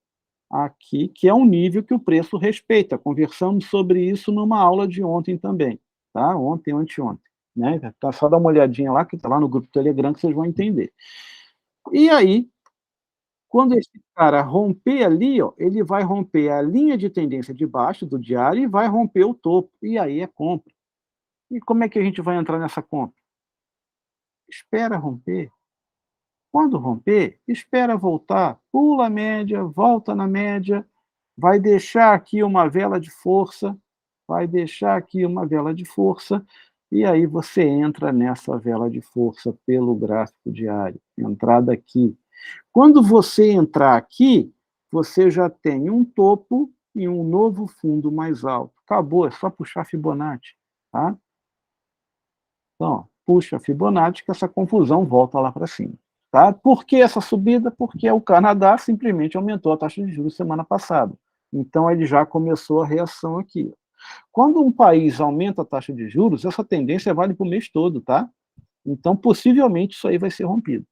Aqui, que é um nível que o preço respeita. Conversamos sobre isso numa aula de ontem também. Tá? Ontem, anteontem. Né? Tá, só dá uma olhadinha lá, que está lá no grupo Telegram, que vocês vão entender. E aí, quando esse cara romper ali, ó, ele vai romper a linha de tendência de baixo do diário e vai romper o topo. E aí é compra. E como é que a gente vai entrar nessa compra? Espera romper. Quando romper, espera voltar, pula a média, volta na média, vai deixar aqui uma vela de força, vai deixar aqui uma vela de força, e aí você entra nessa vela de força pelo gráfico diário, entrada aqui. Quando você entrar aqui, você já tem um topo e um novo fundo mais alto. Acabou, é só puxar Fibonacci, tá? Então, puxa Fibonacci que essa confusão volta lá para cima. Tá? Por que essa subida? Porque o Canadá simplesmente aumentou a taxa de juros semana passada. Então, ele já começou a reação aqui. Quando um país aumenta a taxa de juros, essa tendência vale para o mês todo, tá? Então, possivelmente, isso aí vai ser rompido,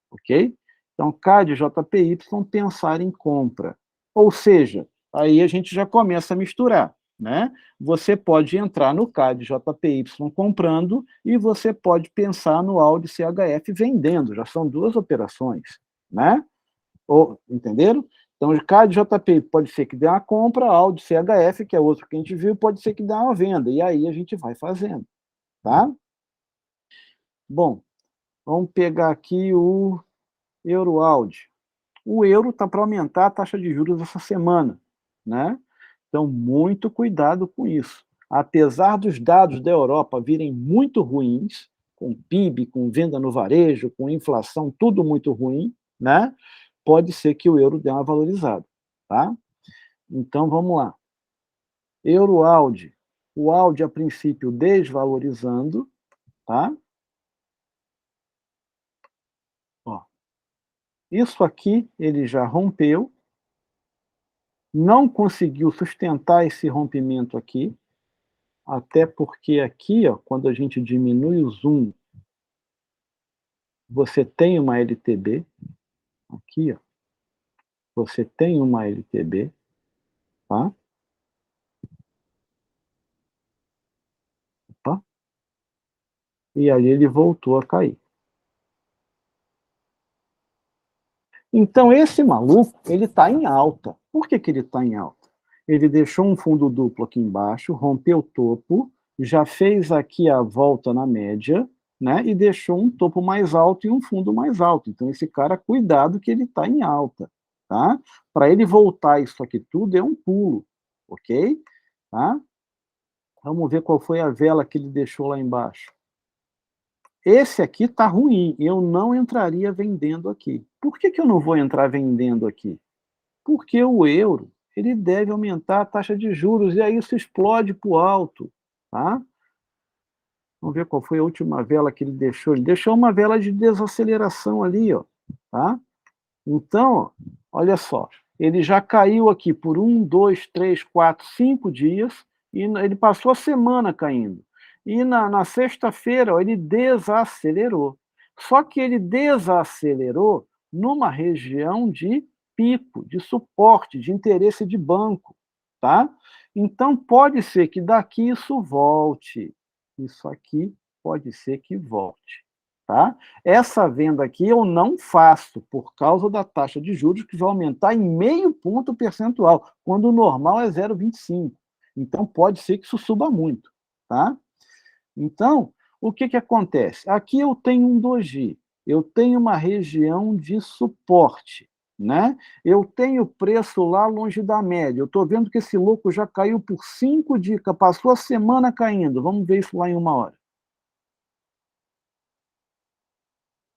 ok? Então, CAD e JPY pensar em compra. Ou seja, aí a gente já começa a misturar. Né? Você pode entrar no CAD JPY comprando e você pode pensar no Audi CHF vendendo, já são duas operações. Né? Ou, entenderam? Então, o CAD JPY pode ser que dê uma compra, Audi CHF, que é outro que a gente viu, pode ser que dê uma venda, e aí a gente vai fazendo. Tá? Bom, vamos pegar aqui o Euroaudi. O euro está para aumentar a taxa de juros essa semana, né? Então, muito cuidado com isso. Apesar dos dados da Europa virem muito ruins, com PIB, com venda no varejo, com inflação, tudo muito ruim, né? Pode ser que o euro dê uma valorizada, tá? Então, vamos lá. Euro-Audi. O Audi, a princípio, desvalorizando, tá? Ó, isso aqui ele já rompeu, não conseguiu sustentar esse rompimento aqui, até porque aqui, ó, quando a gente diminui o zoom, você tem uma LTB, aqui, ó, você tem uma LTB, tá? Opa, e ali ele voltou a cair. Então, esse maluco, ele está em alta. Por que, que ele está em alta? Ele deixou um fundo duplo aqui embaixo, rompeu o topo, já fez aqui a volta na média, né? E deixou um topo mais alto e um fundo mais alto. Então, esse cara, cuidado que ele está em alta, tá? Para ele voltar isso aqui tudo, é um pulo, ok? Tá? Vamos ver qual foi a vela que ele deixou lá embaixo. Esse aqui está ruim, eu não entraria vendendo aqui. Por que, que eu não vou entrar vendendo aqui? Porque o euro ele deve aumentar a taxa de juros, e aí isso explode para o alto. Tá? Vamos ver qual foi a última vela que ele deixou. Ele deixou uma vela de desaceleração ali. Ó, tá? Então, olha só, ele já caiu aqui por 1, 2, 3, 4, 5 dias, e ele passou a semana caindo. E na sexta-feira ele desacelerou. Só que ele desacelerou numa região de pico, de suporte, de interesse de banco. Tá? Então, pode ser que daqui isso volte. Isso aqui pode ser que volte. Tá? Essa venda aqui eu não faço por causa da taxa de juros que vai aumentar em meio ponto percentual, quando o normal é 0,25. Então, pode ser que isso suba muito. Tá? Então, o que, que acontece? Aqui eu tenho um doji, eu tenho uma região de suporte. Né? Eu tenho preço lá longe da média. Eu estou vendo que esse louco já caiu por 5 dicas, passou a semana caindo. Vamos ver isso lá em 1 hora.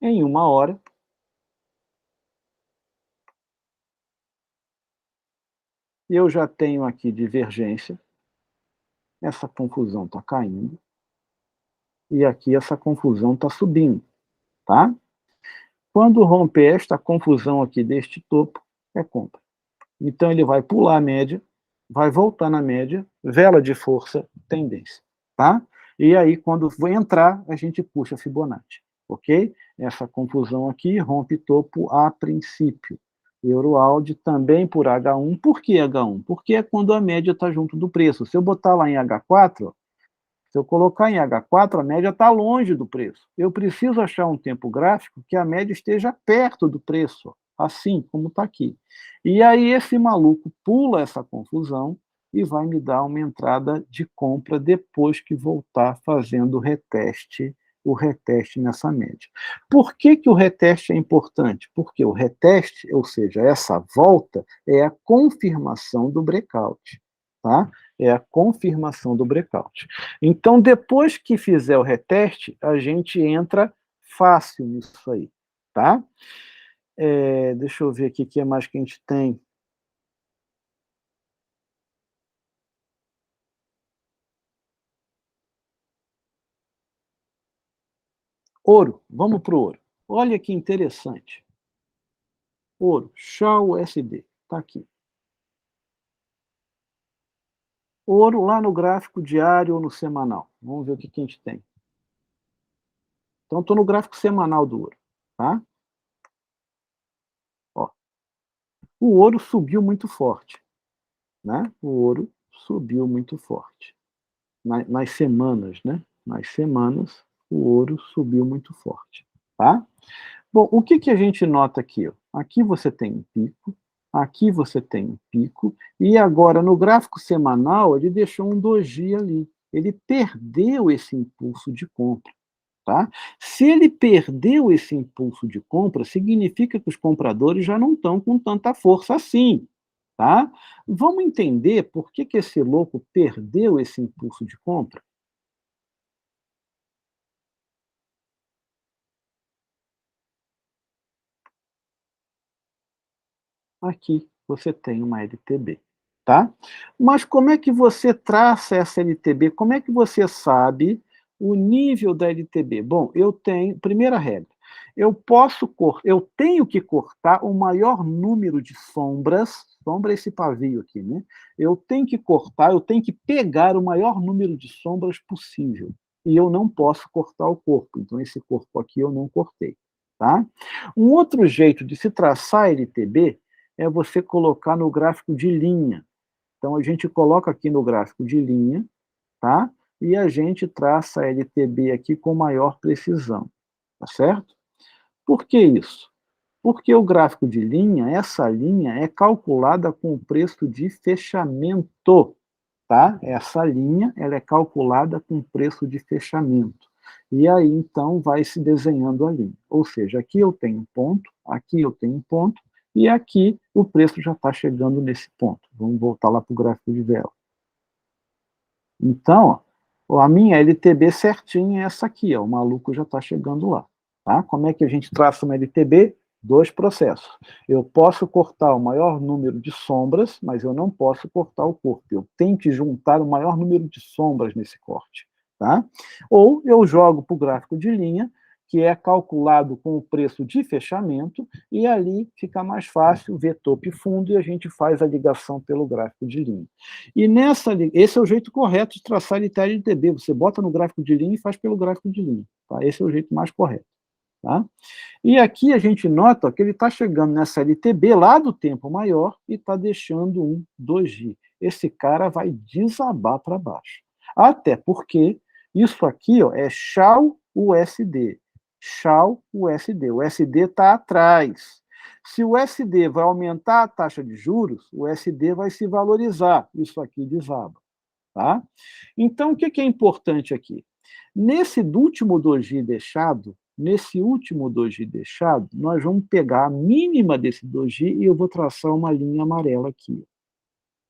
Em 1 hora, eu já tenho aqui divergência, essa confusão está caindo, e aqui essa confusão está subindo, tá? Quando romper esta confusão aqui deste topo, é compra. Então, ele vai pular a média, vai voltar na média, vela de força, tendência, tá? E aí, quando for entrar, a gente puxa Fibonacci, ok? Essa confusão aqui rompe topo a princípio. Euroaldi também por H1. Por que H1? Porque é quando a média está junto do preço. Se eu botar lá em H4, se eu colocar em H4, a média está longe do preço. Eu preciso achar um tempo gráfico que a média esteja perto do preço, assim como está aqui. E aí esse maluco pula essa confusão e vai me dar uma entrada de compra depois que voltar fazendo o reteste nessa média. Por que, que o reteste é importante? Porque o reteste, ou seja, essa volta, é a confirmação do breakout, tá? É a confirmação do breakout. Então, depois que fizer o reteste, a gente entra fácil nisso aí, tá? Deixa eu ver aqui o que mais que a gente tem. Ouro, vamos para o ouro. Olha que interessante. Ouro, Shao USD, está aqui. Ouro lá no gráfico diário ou no semanal. Vamos ver o que, que a gente tem. Então, estou no gráfico semanal do ouro, tá? Ó, o ouro subiu muito forte, né? O ouro subiu muito forte. Nas semanas, né? Nas semanas, o ouro subiu muito forte, tá? Bom, o que, que a gente nota aqui? Ó? Aqui você tem um pico, aqui você tem um pico, e agora no gráfico semanal ele deixou um doji ali. Ele perdeu esse impulso de compra, tá? Se ele perdeu esse impulso de compra, significa que os compradores já não estão com tanta força assim, tá? Vamos entender por que, que esse louco perdeu esse impulso de compra? Aqui você tem uma LTB, tá? Mas como é que você traça essa LTB? Como é que você sabe o nível da LTB? Bom, eu tenho, primeira regra, eu tenho que cortar o maior número de sombras, sombra é esse pavio aqui, né? Eu tenho que cortar, eu tenho que pegar o maior número de sombras possível. E eu não posso cortar o corpo, então esse corpo aqui eu não cortei, tá? Um outro jeito de se traçar LTB é você colocar no gráfico de linha. Então, a gente coloca aqui no gráfico de linha, tá? E a gente traça a LTB aqui com maior precisão, tá certo? Por que isso? Porque o gráfico de linha, essa linha é calculada com o preço de fechamento, tá? Essa linha, ela é calculada com o preço de fechamento. E aí, então, vai se desenhando a linha. Ou seja, aqui eu tenho um ponto, aqui eu tenho um ponto, e aqui o preço já está chegando nesse ponto. Vamos voltar lá para o gráfico de vela. Então, ó, a minha LTB certinha é essa aqui, ó, o maluco já está chegando lá. Tá? Como é que a gente traça uma LTB? Dois processos. Eu posso cortar o maior número de sombras, mas eu não posso cortar o corpo. Eu tenho que juntar o maior número de sombras nesse corte. Tá? Ou eu jogo para o gráfico de linha, que é calculado com o preço de fechamento, e ali fica mais fácil ver topo e fundo, e a gente faz a ligação pelo gráfico de linha. E esse é o jeito correto de traçar LTB. Você bota no gráfico de linha e faz pelo gráfico de linha. Tá? Esse é o jeito mais correto. Tá? E aqui a gente nota ó, que ele está chegando nessa LTB lá do tempo maior e está deixando um doji. Esse cara vai desabar para baixo. Até porque isso aqui ó, é Shao USD. Shao USD. O USD está atrás. Se o USD vai aumentar a taxa de juros, o USD vai se valorizar. Isso aqui desaba. Tá? Então, o que é importante aqui? Nesse último doji deixado, nós vamos pegar a mínima desse doji e eu vou traçar uma linha amarela aqui.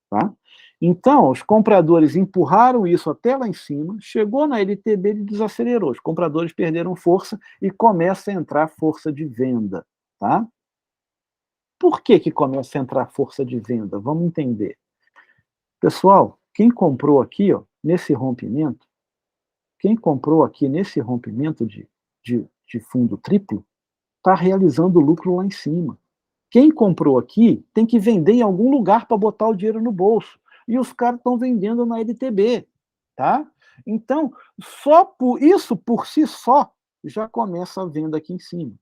Tá? Então, os compradores empurraram isso até lá em cima, chegou na LTB e desacelerou. Os compradores perderam força e começa a entrar força de venda. Tá? Por que começa a entrar força de venda? Vamos entender. Pessoal, quem comprou aqui, ó, nesse rompimento, quem comprou aqui nesse rompimento de fundo triplo, está realizando lucro lá em cima. Quem comprou aqui tem que vender em algum lugar para botar o dinheiro no bolso. E os caras estão vendendo na LTB. Tá? Então, só por isso, por si só, já começa a venda aqui em cima.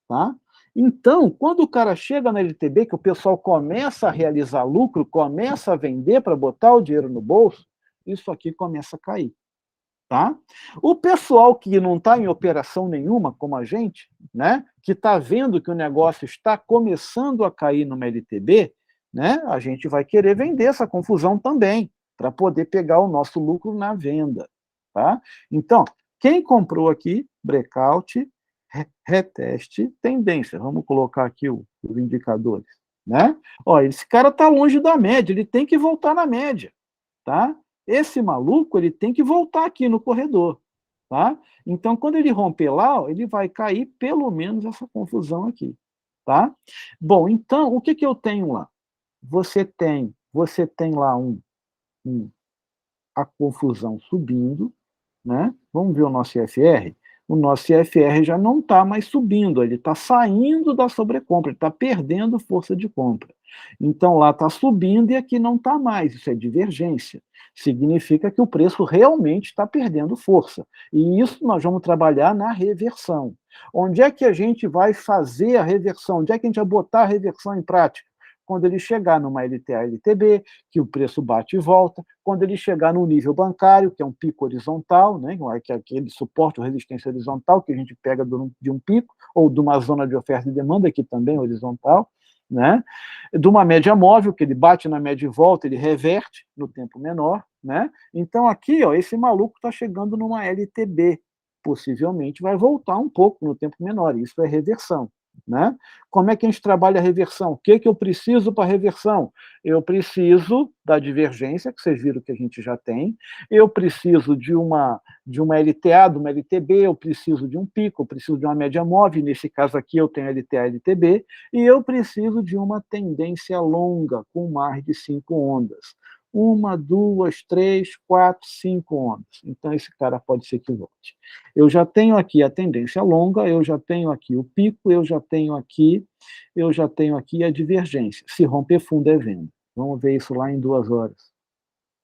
Tá? Então, quando o cara chega na LTB, que o pessoal começa a realizar lucro, começa a vender para botar o dinheiro no bolso, isso aqui começa a cair. Tá? O pessoal que não está em operação nenhuma, como a gente, né, que está vendo que o negócio está começando a cair no LTB, né, a gente vai querer vender essa confusão também, para poder pegar o nosso lucro na venda. Tá? Então, quem comprou aqui, breakout, reteste, tendência. Vamos colocar aqui os indicadores. Né? Ó, esse cara está longe da média, ele tem que voltar na média. Tá? Esse maluco ele tem que voltar aqui no corredor. Tá? Então, quando ele romper lá, ó, ele vai cair pelo menos essa confusão aqui. Tá? Bom, então, o que, que eu tenho lá? Você tem lá a confusão subindo, né? Vamos ver o nosso IFR? O nosso IFR já não está mais subindo, ele está saindo da sobrecompra, ele está perdendo força de compra. Então, lá está subindo e aqui não está mais, isso é divergência. Significa que o preço realmente está perdendo força. E isso nós vamos trabalhar na reversão. Onde é que a gente vai fazer a reversão? Onde é que a gente vai botar a reversão em prática? Quando ele chegar numa LTA, LTB, que o preço bate e volta, quando ele chegar no nível bancário, que é um pico horizontal, né, que é aquele suporte ou resistência horizontal que a gente pega de um pico, ou de uma zona de oferta e demanda, que também é horizontal, né, de uma média móvel, que ele bate na média e volta, ele reverte no tempo menor. Né? Então, aqui, ó, esse maluco está chegando numa LTB, possivelmente vai voltar um pouco no tempo menor, isso é reversão. Né? Como é que a gente trabalha a reversão? O que eu preciso para a reversão? Eu preciso da divergência, que vocês viram que a gente já tem, eu preciso de uma LTA, de uma LTB, eu preciso de um pico, eu preciso de uma média móvel, nesse caso aqui eu tenho LTA, LTB, e eu preciso de uma tendência longa, com mais de 5 ondas. 1, 2, 3, 4, 5 ondas. Então, esse cara pode ser que volte. Eu já tenho aqui a tendência longa, eu já tenho aqui o pico, eu já tenho aqui a divergência. Se romper fundo é venda. Vamos ver isso lá em 2 horas.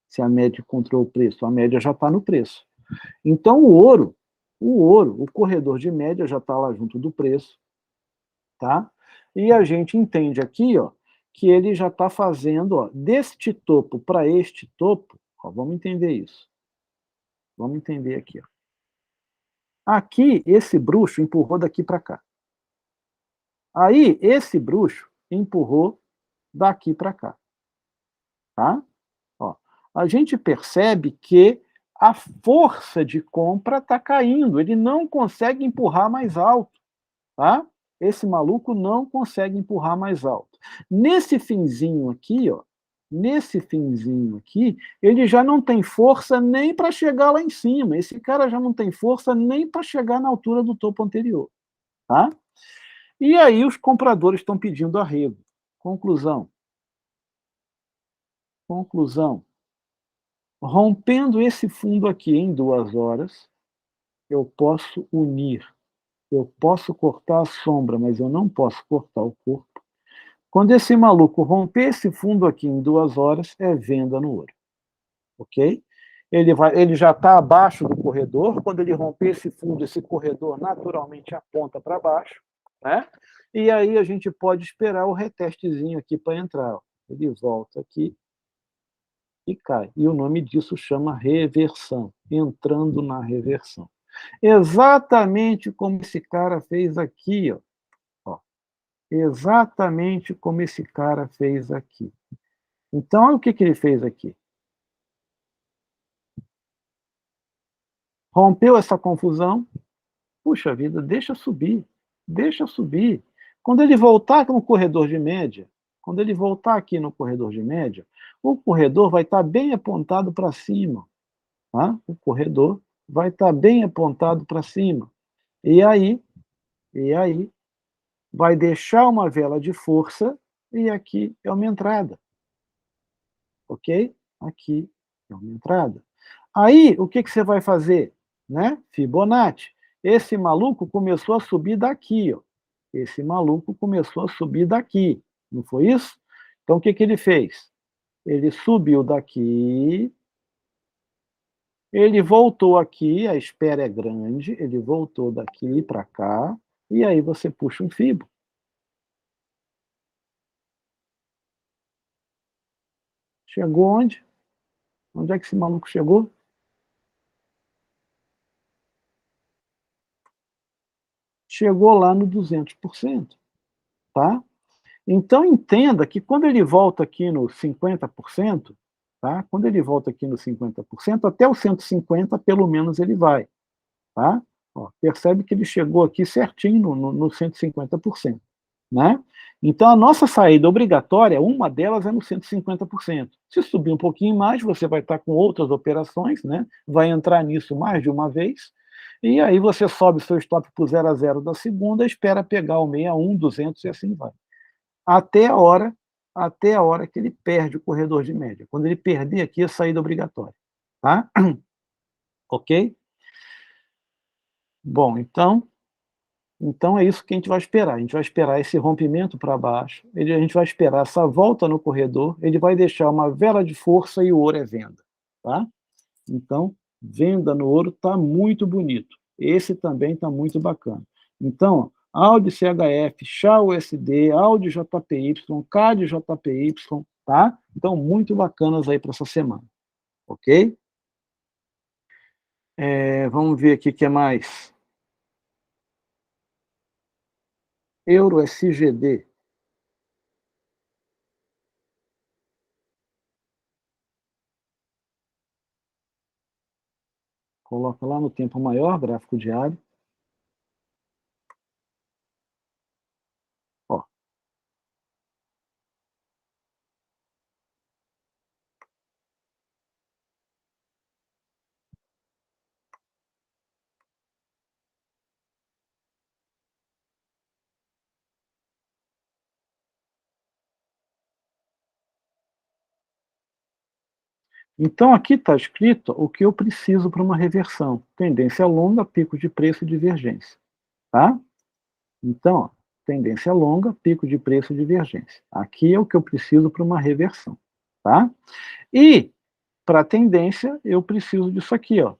Se a média encontrou o preço. A média já está no preço. Então, o corredor de média já está lá junto do preço. Tá? E a gente entende aqui, ó, que ele já está fazendo, ó, deste topo para este topo, ó, vamos entender isso. Vamos entender aqui. Ó. Aqui, esse bruxo empurrou daqui para cá. Aí, esse bruxo empurrou daqui para cá. Tá? Ó, a gente percebe que a força de compra está caindo, ele não consegue empurrar mais alto. Tá? Esse maluco não consegue empurrar mais alto. Nesse finzinho aqui, ó, ele já não tem força nem para chegar lá em cima. Esse cara já não tem força nem para chegar na altura do topo anterior. Tá? E aí os compradores estão pedindo arrego. Conclusão. Rompendo esse fundo aqui em 2 horas, eu posso unir. Eu posso cortar a sombra, mas eu não posso cortar o corpo. Quando esse maluco romper esse fundo aqui em 2 horas, é venda no ouro. Ok? Ele já está abaixo do corredor. Quando ele romper esse fundo, esse corredor naturalmente aponta para baixo. Né? E aí a gente pode esperar o retestezinho aqui para entrar. Ó. Ele volta aqui e cai. E o nome disso chama reversão. Entrando na reversão. Exatamente como esse cara fez aqui. Ó. Exatamente como esse cara fez aqui. Então, olha o que ele fez aqui. Rompeu essa confusão. Puxa vida, deixa subir. Deixa subir. Quando ele voltar no corredor de média, o corredor vai estar bem apontado para cima. Tá? O corredor vai estar bem apontado para cima. E aí, vai deixar uma vela de força e aqui é uma entrada. Ok? Aqui é uma entrada. Aí, o que que você vai fazer? Né? Fibonacci. Esse maluco começou a subir daqui, ó. Esse maluco começou a subir daqui, não foi isso? Então, o que que ele fez? Ele subiu daqui, ele voltou aqui, a espera é grande, ele voltou daqui para cá, e aí você puxa um fibo. Chegou onde? Onde é que esse maluco chegou? Chegou lá no 200%, tá? Então entenda que quando ele volta aqui no 50%, tá? Quando ele volta aqui no 50%, até o 150 pelo menos ele vai, tá? Ó, percebe que ele chegou aqui certinho no 150%, né? Então a nossa saída obrigatória, uma delas é no 150%. Se subir um pouquinho mais, você vai estar com outras operações, né? Vai entrar nisso mais de uma vez, e aí você sobe seu stop para o 0 a 0 da segunda, espera pegar o 61, 200 e assim vai. Até a hora, até a hora que ele perde o corredor de média. Quando ele perder aqui, é saída obrigatória, tá? Ok? Bom, então é isso que a gente vai esperar. A gente vai esperar esse rompimento para baixo, a gente vai esperar essa volta no corredor, ele vai deixar uma vela de força e o ouro é venda, tá? Então, venda no ouro está muito bonito. Esse também está muito bacana. Então, Audi CHF, Chá USD, Audi JPY, CAD JPY, tá? Então, muito bacanas aí para essa semana, ok? Vamos ver aqui o que é mais. Euro SGD. Coloca lá no tempo maior, gráfico diário. Ó. Então, aqui está escrito o que eu preciso para uma reversão. Tendência longa, pico de preço e divergência. Tá? Então, ó, tendência longa, pico de preço e divergência. Aqui é o que eu preciso para uma reversão. Tá? E, para tendência, eu preciso disso aqui. Ó.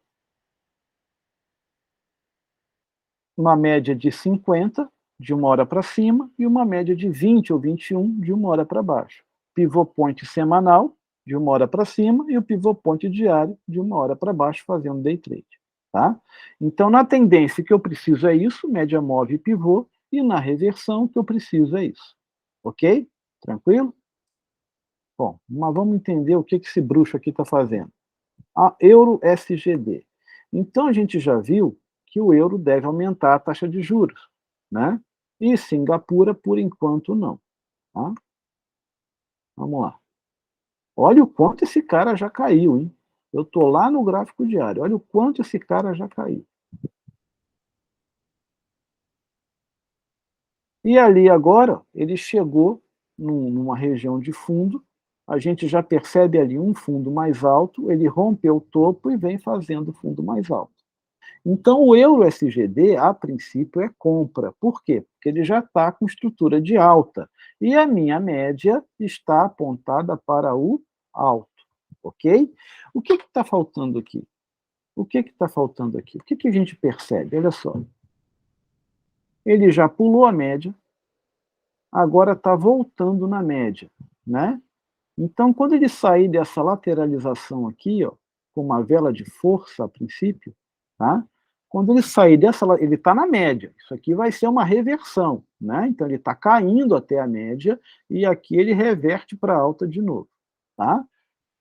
Uma média de 50 de uma hora para cima e uma média de 20 ou 21 de uma hora para baixo. Pivô point semanal, de uma hora para cima, e o pivô point diário, de uma hora para baixo, fazendo day trade. Tá? Então, na tendência, o que eu preciso é isso, média móvel e pivô, e na reversão, o que eu preciso é isso. Ok? Tranquilo? Bom, mas vamos entender o que esse bruxo aqui está fazendo. A euro SGD. Então, a gente já viu que o euro deve aumentar a taxa de juros, né? E Singapura, por enquanto, não. Tá? Vamos lá. Olha o quanto esse cara já caiu, hein? Eu estou lá no gráfico diário. Olha o quanto esse cara já caiu. E ali agora, ele chegou numa região de fundo. A gente já percebe ali um fundo mais alto. Ele rompeu o topo e vem fazendo fundo mais alto. Então, o euro SGD, a princípio, é compra. Por quê? Porque ele já está com estrutura de alta. E a minha média está apontada para o alto. Ok? O que está faltando aqui? O que está faltando aqui? O que a gente percebe? Olha só. Ele já pulou a média, agora está voltando na média. Né? Então, quando ele sair dessa lateralização aqui, ó, com uma vela de força a princípio, tá? Quando ele sair dessa, ele está na média. Isso aqui vai ser uma reversão, né? Então ele está caindo até a média e aqui ele reverte para alta de novo, tá?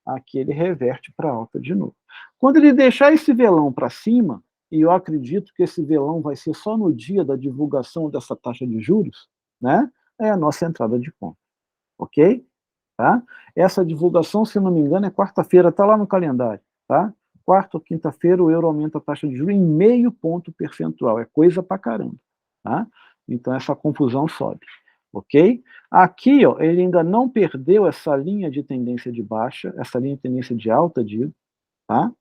Aqui ele reverte para alta de novo. Quando ele deixar esse velão para cima, e eu acredito que esse velão vai ser só no dia da divulgação dessa taxa de juros, né? É a nossa entrada de compra, ok? Tá? Essa divulgação, se não me engano, é quarta-feira, está lá no calendário. Tá? Quarta ou quinta-feira, o euro aumenta a taxa de juros em meio ponto percentual. É coisa pra caramba. Tá? Então, essa confusão sobe. Ok? Aqui, ó, ele ainda não perdeu essa linha de tendência de baixa, essa linha de tendência de alta, digo, tá?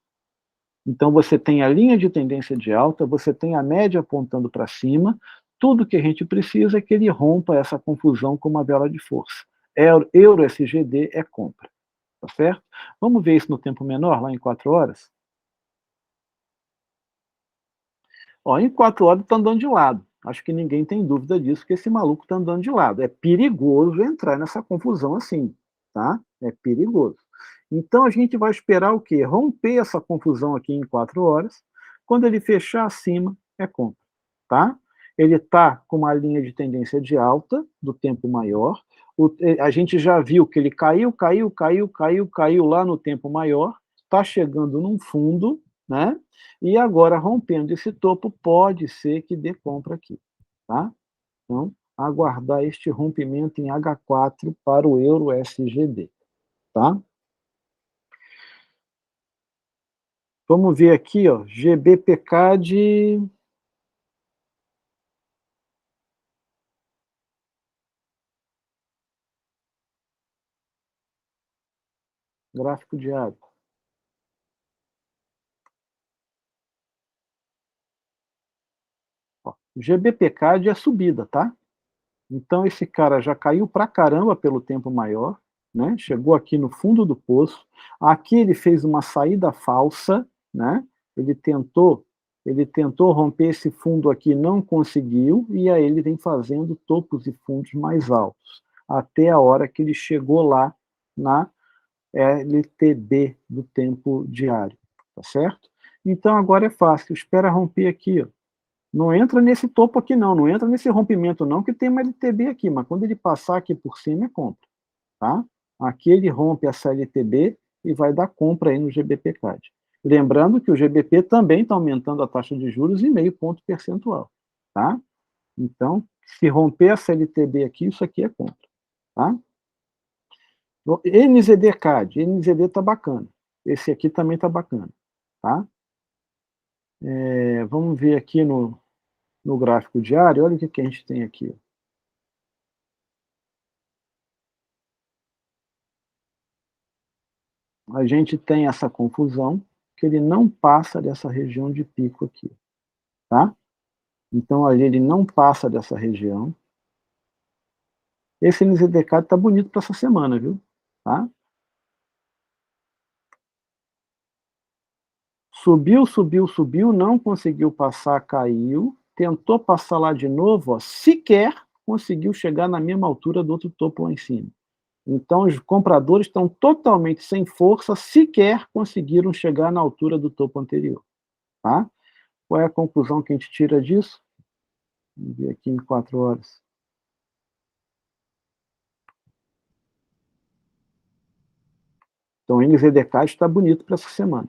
Então, você tem a linha de tendência de alta, você tem a média apontando para cima, tudo que a gente precisa é que ele rompa essa confusão com uma vela de força. Euro-SGD é compra, tá certo? Vamos ver isso no tempo menor, lá em 4 horas? Ó, em 4 horas está andando de lado. Acho que ninguém tem dúvida disso, que esse maluco está andando de lado. É perigoso entrar nessa confusão assim, tá? É perigoso. Então a gente vai esperar o quê? Romper essa confusão aqui em 4 horas. Quando ele fechar acima, é compra, tá? Ele está com uma linha de tendência de alta, do tempo maior. A gente já viu que ele caiu lá no tempo maior, está chegando num fundo, né? E agora, rompendo esse topo, pode ser que dê compra aqui, tá? Então, aguardar este rompimento em H4 para o euro SGD, tá? Vamos ver aqui, ó, GBPCAD, gráfico diário. Ó, GBPCAD é subida, tá? Então, esse cara já caiu pra caramba pelo tempo maior, né? Chegou aqui no fundo do poço. Aqui ele fez uma saída falsa, né? Ele tentou, ele tentou romper esse fundo aqui, não conseguiu, e aí ele vem fazendo topos e fundos mais altos, até a hora que ele chegou lá na LTB do tempo diário, tá certo? Então agora é fácil, espera romper aqui, ó. Não entra nesse topo aqui não, não entra nesse rompimento não, que tem uma LTB aqui, mas quando ele passar aqui por cima é compra, tá? Aqui ele rompe essa LTB e vai dar compra aí no GBPCAD. Lembrando que o GBP também está aumentando a taxa de juros em meio ponto percentual, tá? Então, se romper essa LTB aqui, isso aqui é compra, tá? NZD-CAD, NZD está bacana. Esse aqui também está bacana, tá? Vamos ver aqui no gráfico diário, olha o que a gente tem aqui. A gente tem essa confusão, que ele não passa dessa região de pico aqui, tá? Então, ali ele não passa dessa região. Esse NZDK está bonito para essa semana, viu? Tá? Subiu, subiu, subiu, não conseguiu passar, caiu. Tentou passar lá de novo, ó, sequer conseguiu chegar na mesma altura do outro topo lá em cima. Então, os compradores estão totalmente sem força, sequer conseguiram chegar na altura do topo anterior. Tá? Qual é a conclusão que a gente tira disso? Vamos ver aqui em 4 horas. Então, o NZDK está bonito para essa semana.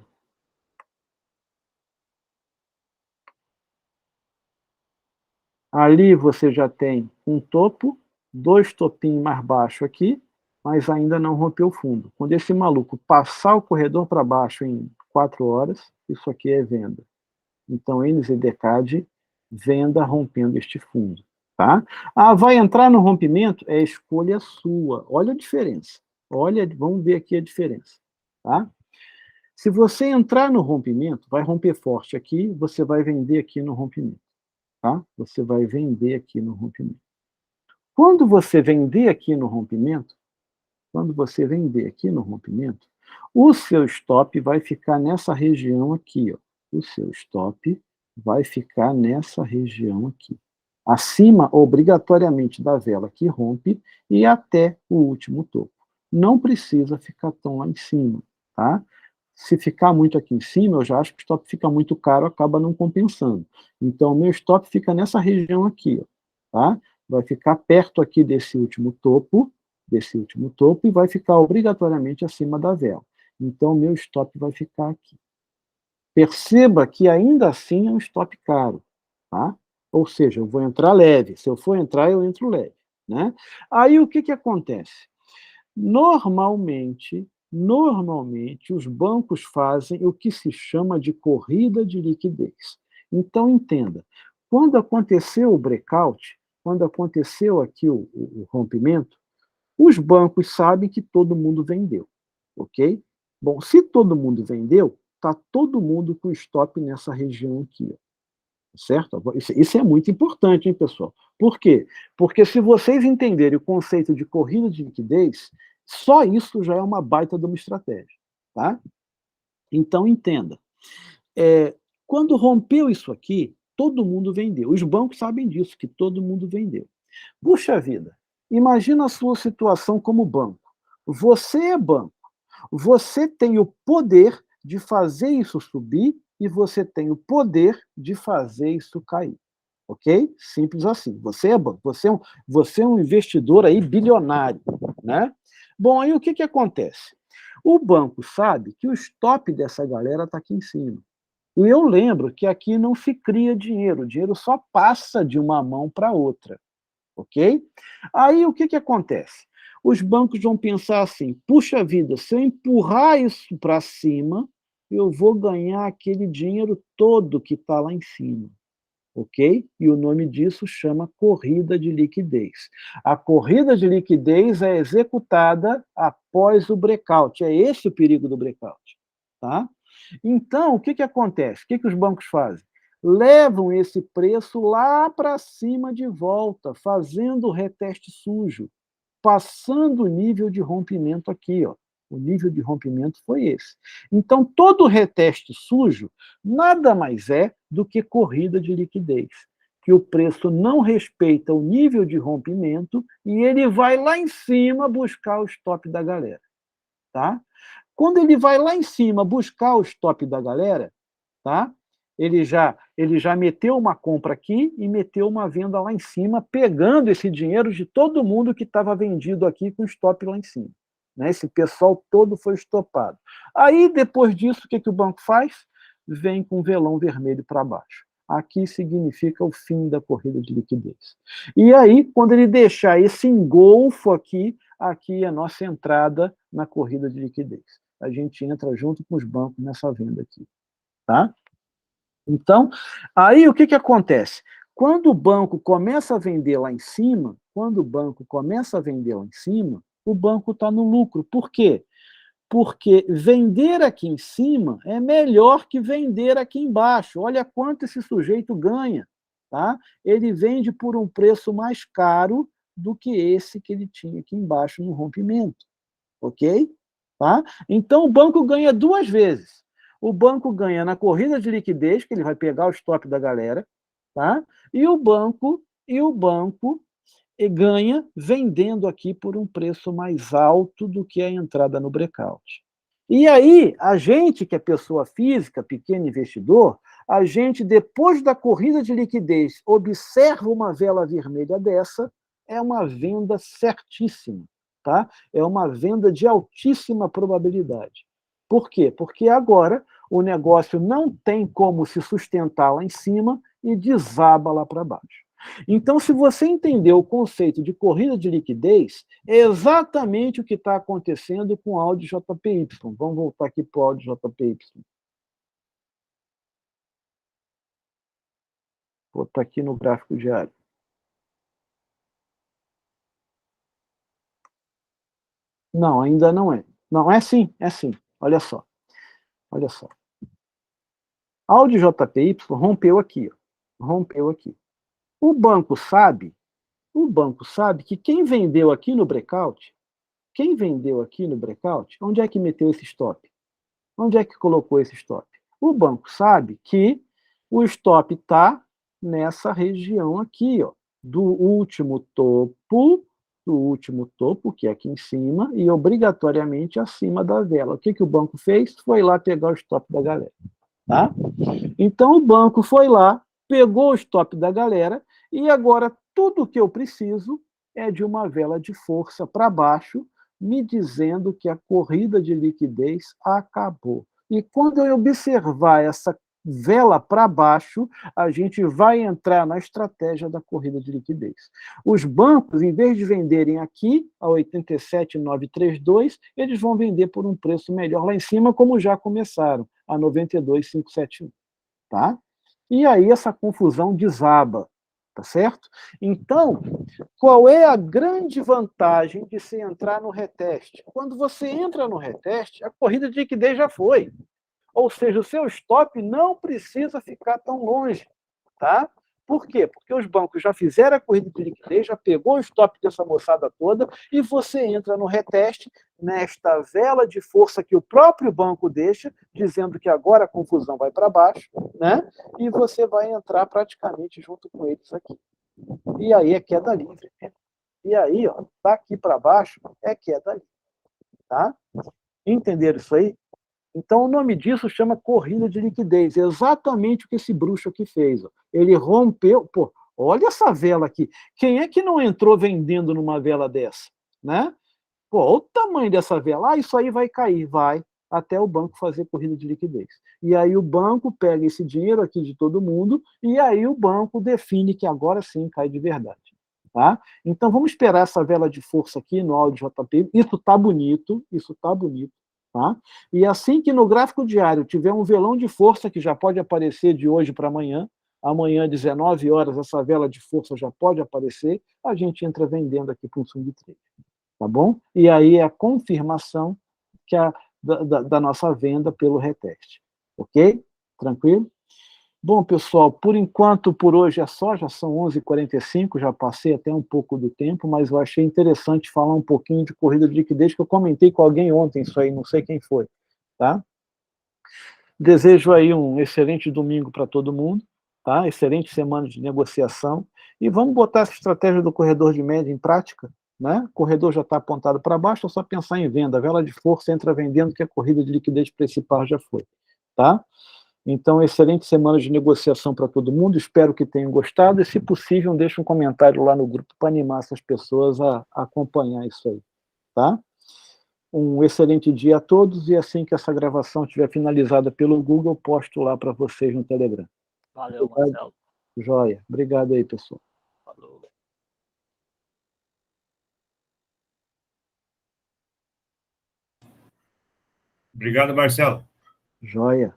Ali você já tem um topo, 2 topinhos mais baixo aqui, mas ainda não rompeu o fundo. Quando esse maluco passar o corredor para baixo em 4 horas, isso aqui é venda. Então, NZDCAD, venda rompendo este fundo. Tá? Ah, vai entrar no rompimento? É escolha sua. Olha a diferença. Olha, vamos ver aqui a diferença. Tá? Se você entrar no rompimento, vai romper forte aqui, você vai vender aqui no rompimento. Tá? Você vai vender aqui no rompimento. Quando você vender aqui no rompimento, o seu stop vai ficar nessa região aqui, ó. O seu stop vai ficar nessa região aqui. Acima, obrigatoriamente, da vela que rompe e até o último topo. Não precisa ficar tão lá em cima, tá? Se ficar muito aqui em cima, eu já acho que o stop fica muito caro, acaba não compensando. Então, o meu stop fica nessa região aqui, ó, tá? Vai ficar perto aqui desse último topo, e vai ficar obrigatoriamente acima da vela. Então, o meu stop vai ficar aqui. Perceba que ainda assim é um stop caro, tá? Ou seja, eu vou entrar leve. Se eu for entrar, eu entro leve, né? Aí o que acontece? Normalmente, os bancos fazem o que se chama de corrida de liquidez. Então, entenda, quando aconteceu o breakout, quando aconteceu aqui o rompimento, os bancos sabem que todo mundo vendeu, ok? Bom, se todo mundo vendeu, está todo mundo com stop nessa região aqui, ó, certo? Isso é muito importante, hein, pessoal? Por quê? Porque se vocês entenderem o conceito de corrida de liquidez, só isso já é uma baita de uma estratégia, tá? Então, entenda. Quando rompeu isso aqui, todo mundo vendeu. Os bancos sabem disso, que todo mundo vendeu. Puxa vida, imagina a sua situação como banco. Você é banco. Você tem o poder de fazer isso subir e você tem o poder de fazer isso cair. Ok? Simples assim. Você é banco. Você é um investidor aí bilionário, né? Bom, aí o que acontece? O banco sabe que o stop dessa galera está aqui em cima. E eu lembro que aqui não se cria dinheiro, o dinheiro só passa de uma mão para outra, ok? Aí o que acontece? Os bancos vão pensar assim: puxa vida, se eu empurrar isso para cima, eu vou ganhar aquele dinheiro todo que está lá em cima, ok? E o nome disso chama corrida de liquidez. A corrida de liquidez é executada após o breakout, é esse o perigo do breakout, tá? Então, o que acontece? O que os bancos fazem? Levam esse preço lá para cima de volta, fazendo o reteste sujo, passando o nível de rompimento aqui, ó. O nível de rompimento foi esse. Então, todo reteste sujo nada mais é do que corrida de liquidez, que o preço não respeita o nível de rompimento e ele vai lá em cima buscar o stop da galera, tá? Quando ele vai lá em cima buscar o stop da galera, tá? Ele já meteu uma compra aqui e meteu uma venda lá em cima, pegando esse dinheiro de todo mundo que estava vendido aqui com stop lá em cima, né? Esse pessoal todo foi estopado. Aí, depois disso, o que o banco faz? Vem com um velão vermelho para baixo. Aqui significa o fim da corrida de liquidez. E aí, quando ele deixar esse engolfo aqui, aqui é a nossa entrada na corrida de liquidez. A gente entra junto com os bancos nessa venda aqui, tá? Então, aí o que acontece? Quando o banco começa a vender lá em cima, quando o banco começa a vender lá em cima, o banco está no lucro. Por quê? Porque vender aqui em cima é melhor que vender aqui embaixo. Olha quanto esse sujeito ganha, tá? Ele vende por um preço mais caro do que esse que ele tinha aqui embaixo no rompimento, ok? Tá? Então, o banco ganha duas vezes. O banco ganha na corrida de liquidez, que ele vai pegar o stop da galera, tá? E o banco ganha vendendo aqui por um preço mais alto do que a entrada no breakout. E aí, a gente, que é pessoa física, pequeno investidor, a gente, depois da corrida de liquidez, observa uma vela vermelha dessa, é uma venda certíssima, tá? É uma venda de altíssima probabilidade. Por quê? Porque agora o negócio não tem como se sustentar lá em cima e desaba lá para baixo. Então, se você entender o conceito de corrida de liquidez, é exatamente o que está acontecendo com o Audi JPY. Vamos voltar aqui para o Audi JPY. Vou botar aqui no gráfico diário. Não, ainda não é. Não, é sim, é sim. Olha só. Olha só. Audi JPY rompeu aqui, ó. Rompeu aqui. O banco sabe que quem vendeu aqui no breakout, onde é que meteu esse stop? Onde é que colocou esse stop? O banco sabe que o stop está nessa região aqui, ó, do último topo, que é aqui em cima, e obrigatoriamente acima da vela. O que o banco fez? Foi lá pegar o stop da galera. Tá? Então, o banco foi lá, pegou o stop da galera, e agora tudo o que eu preciso é de uma vela de força para baixo, me dizendo que a corrida de liquidez acabou. E quando eu observar essa vela para baixo, a gente vai entrar na estratégia da corrida de liquidez. Os bancos, em vez de venderem aqui, a 87,932, eles vão vender por um preço melhor lá em cima, como já começaram, a 92,571. Tá? E aí essa confusão desaba. tá certo? Então, qual é a grande vantagem de se entrar no reteste? Quando você entra no reteste, a corrida de liquidez já foi. Ou seja, o seu stop não precisa ficar tão longe, tá? Por quê? Porque os bancos já fizeram a corrida de liquidez, já pegou o stop dessa moçada toda, e você entra no reteste nesta vela de força que o próprio banco deixa, dizendo que agora a confusão vai para baixo, né? E você vai entrar praticamente junto com eles aqui. E aí é queda livre. E aí, ó, daqui para baixo é queda livre, tá? Entenderam isso aí? Então, o nome disso chama corrida de liquidez. Exatamente o que esse bruxo aqui fez. Ó. Ele rompeu. Pô, olha essa vela aqui. Quem é que não entrou vendendo numa vela dessa? Né? Pô, olha o tamanho dessa vela. Ah, isso aí vai cair. Vai. Até o banco fazer corrida de liquidez. E aí o banco pega esse dinheiro aqui de todo mundo e aí o banco define que agora sim cai de verdade. Tá? Então vamos esperar essa vela de força aqui no áudio JP. Isso tá bonito, isso tá bonito. Tá? E assim que no gráfico diário tiver um velão de força que já pode aparecer de hoje para amanhã, 19 horas, essa vela de força já pode aparecer, a gente entra vendendo aqui para um swing trade. Tá bom? E aí é a confirmação que da nossa venda pelo reteste. Ok? Tranquilo? Bom, pessoal, por enquanto, por hoje é só, já são 11h45, já passei até um pouco do tempo, mas eu achei interessante falar um pouquinho de corrida de liquidez, que eu comentei com alguém ontem isso aí, não sei quem foi, tá? Desejo aí um excelente domingo para todo mundo, tá? Excelente semana de negociação, e vamos botar essa estratégia do corredor de média em prática, né? O corredor já está apontado para baixo, é só pensar em venda, a vela de força entra vendendo que a corrida de liquidez para esse par já foi, tá? Então, excelente semana de negociação para todo mundo, espero que tenham gostado, e se possível, deixe um comentário lá no grupo para animar essas pessoas a acompanhar isso aí, tá? Um excelente dia a todos, e assim que essa gravação estiver finalizada pelo Google, eu posto lá para vocês no Telegram. Valeu, Obrigado. Marcelo. Joia. Obrigado aí, pessoal. Falou. Obrigado, Marcelo. Joia.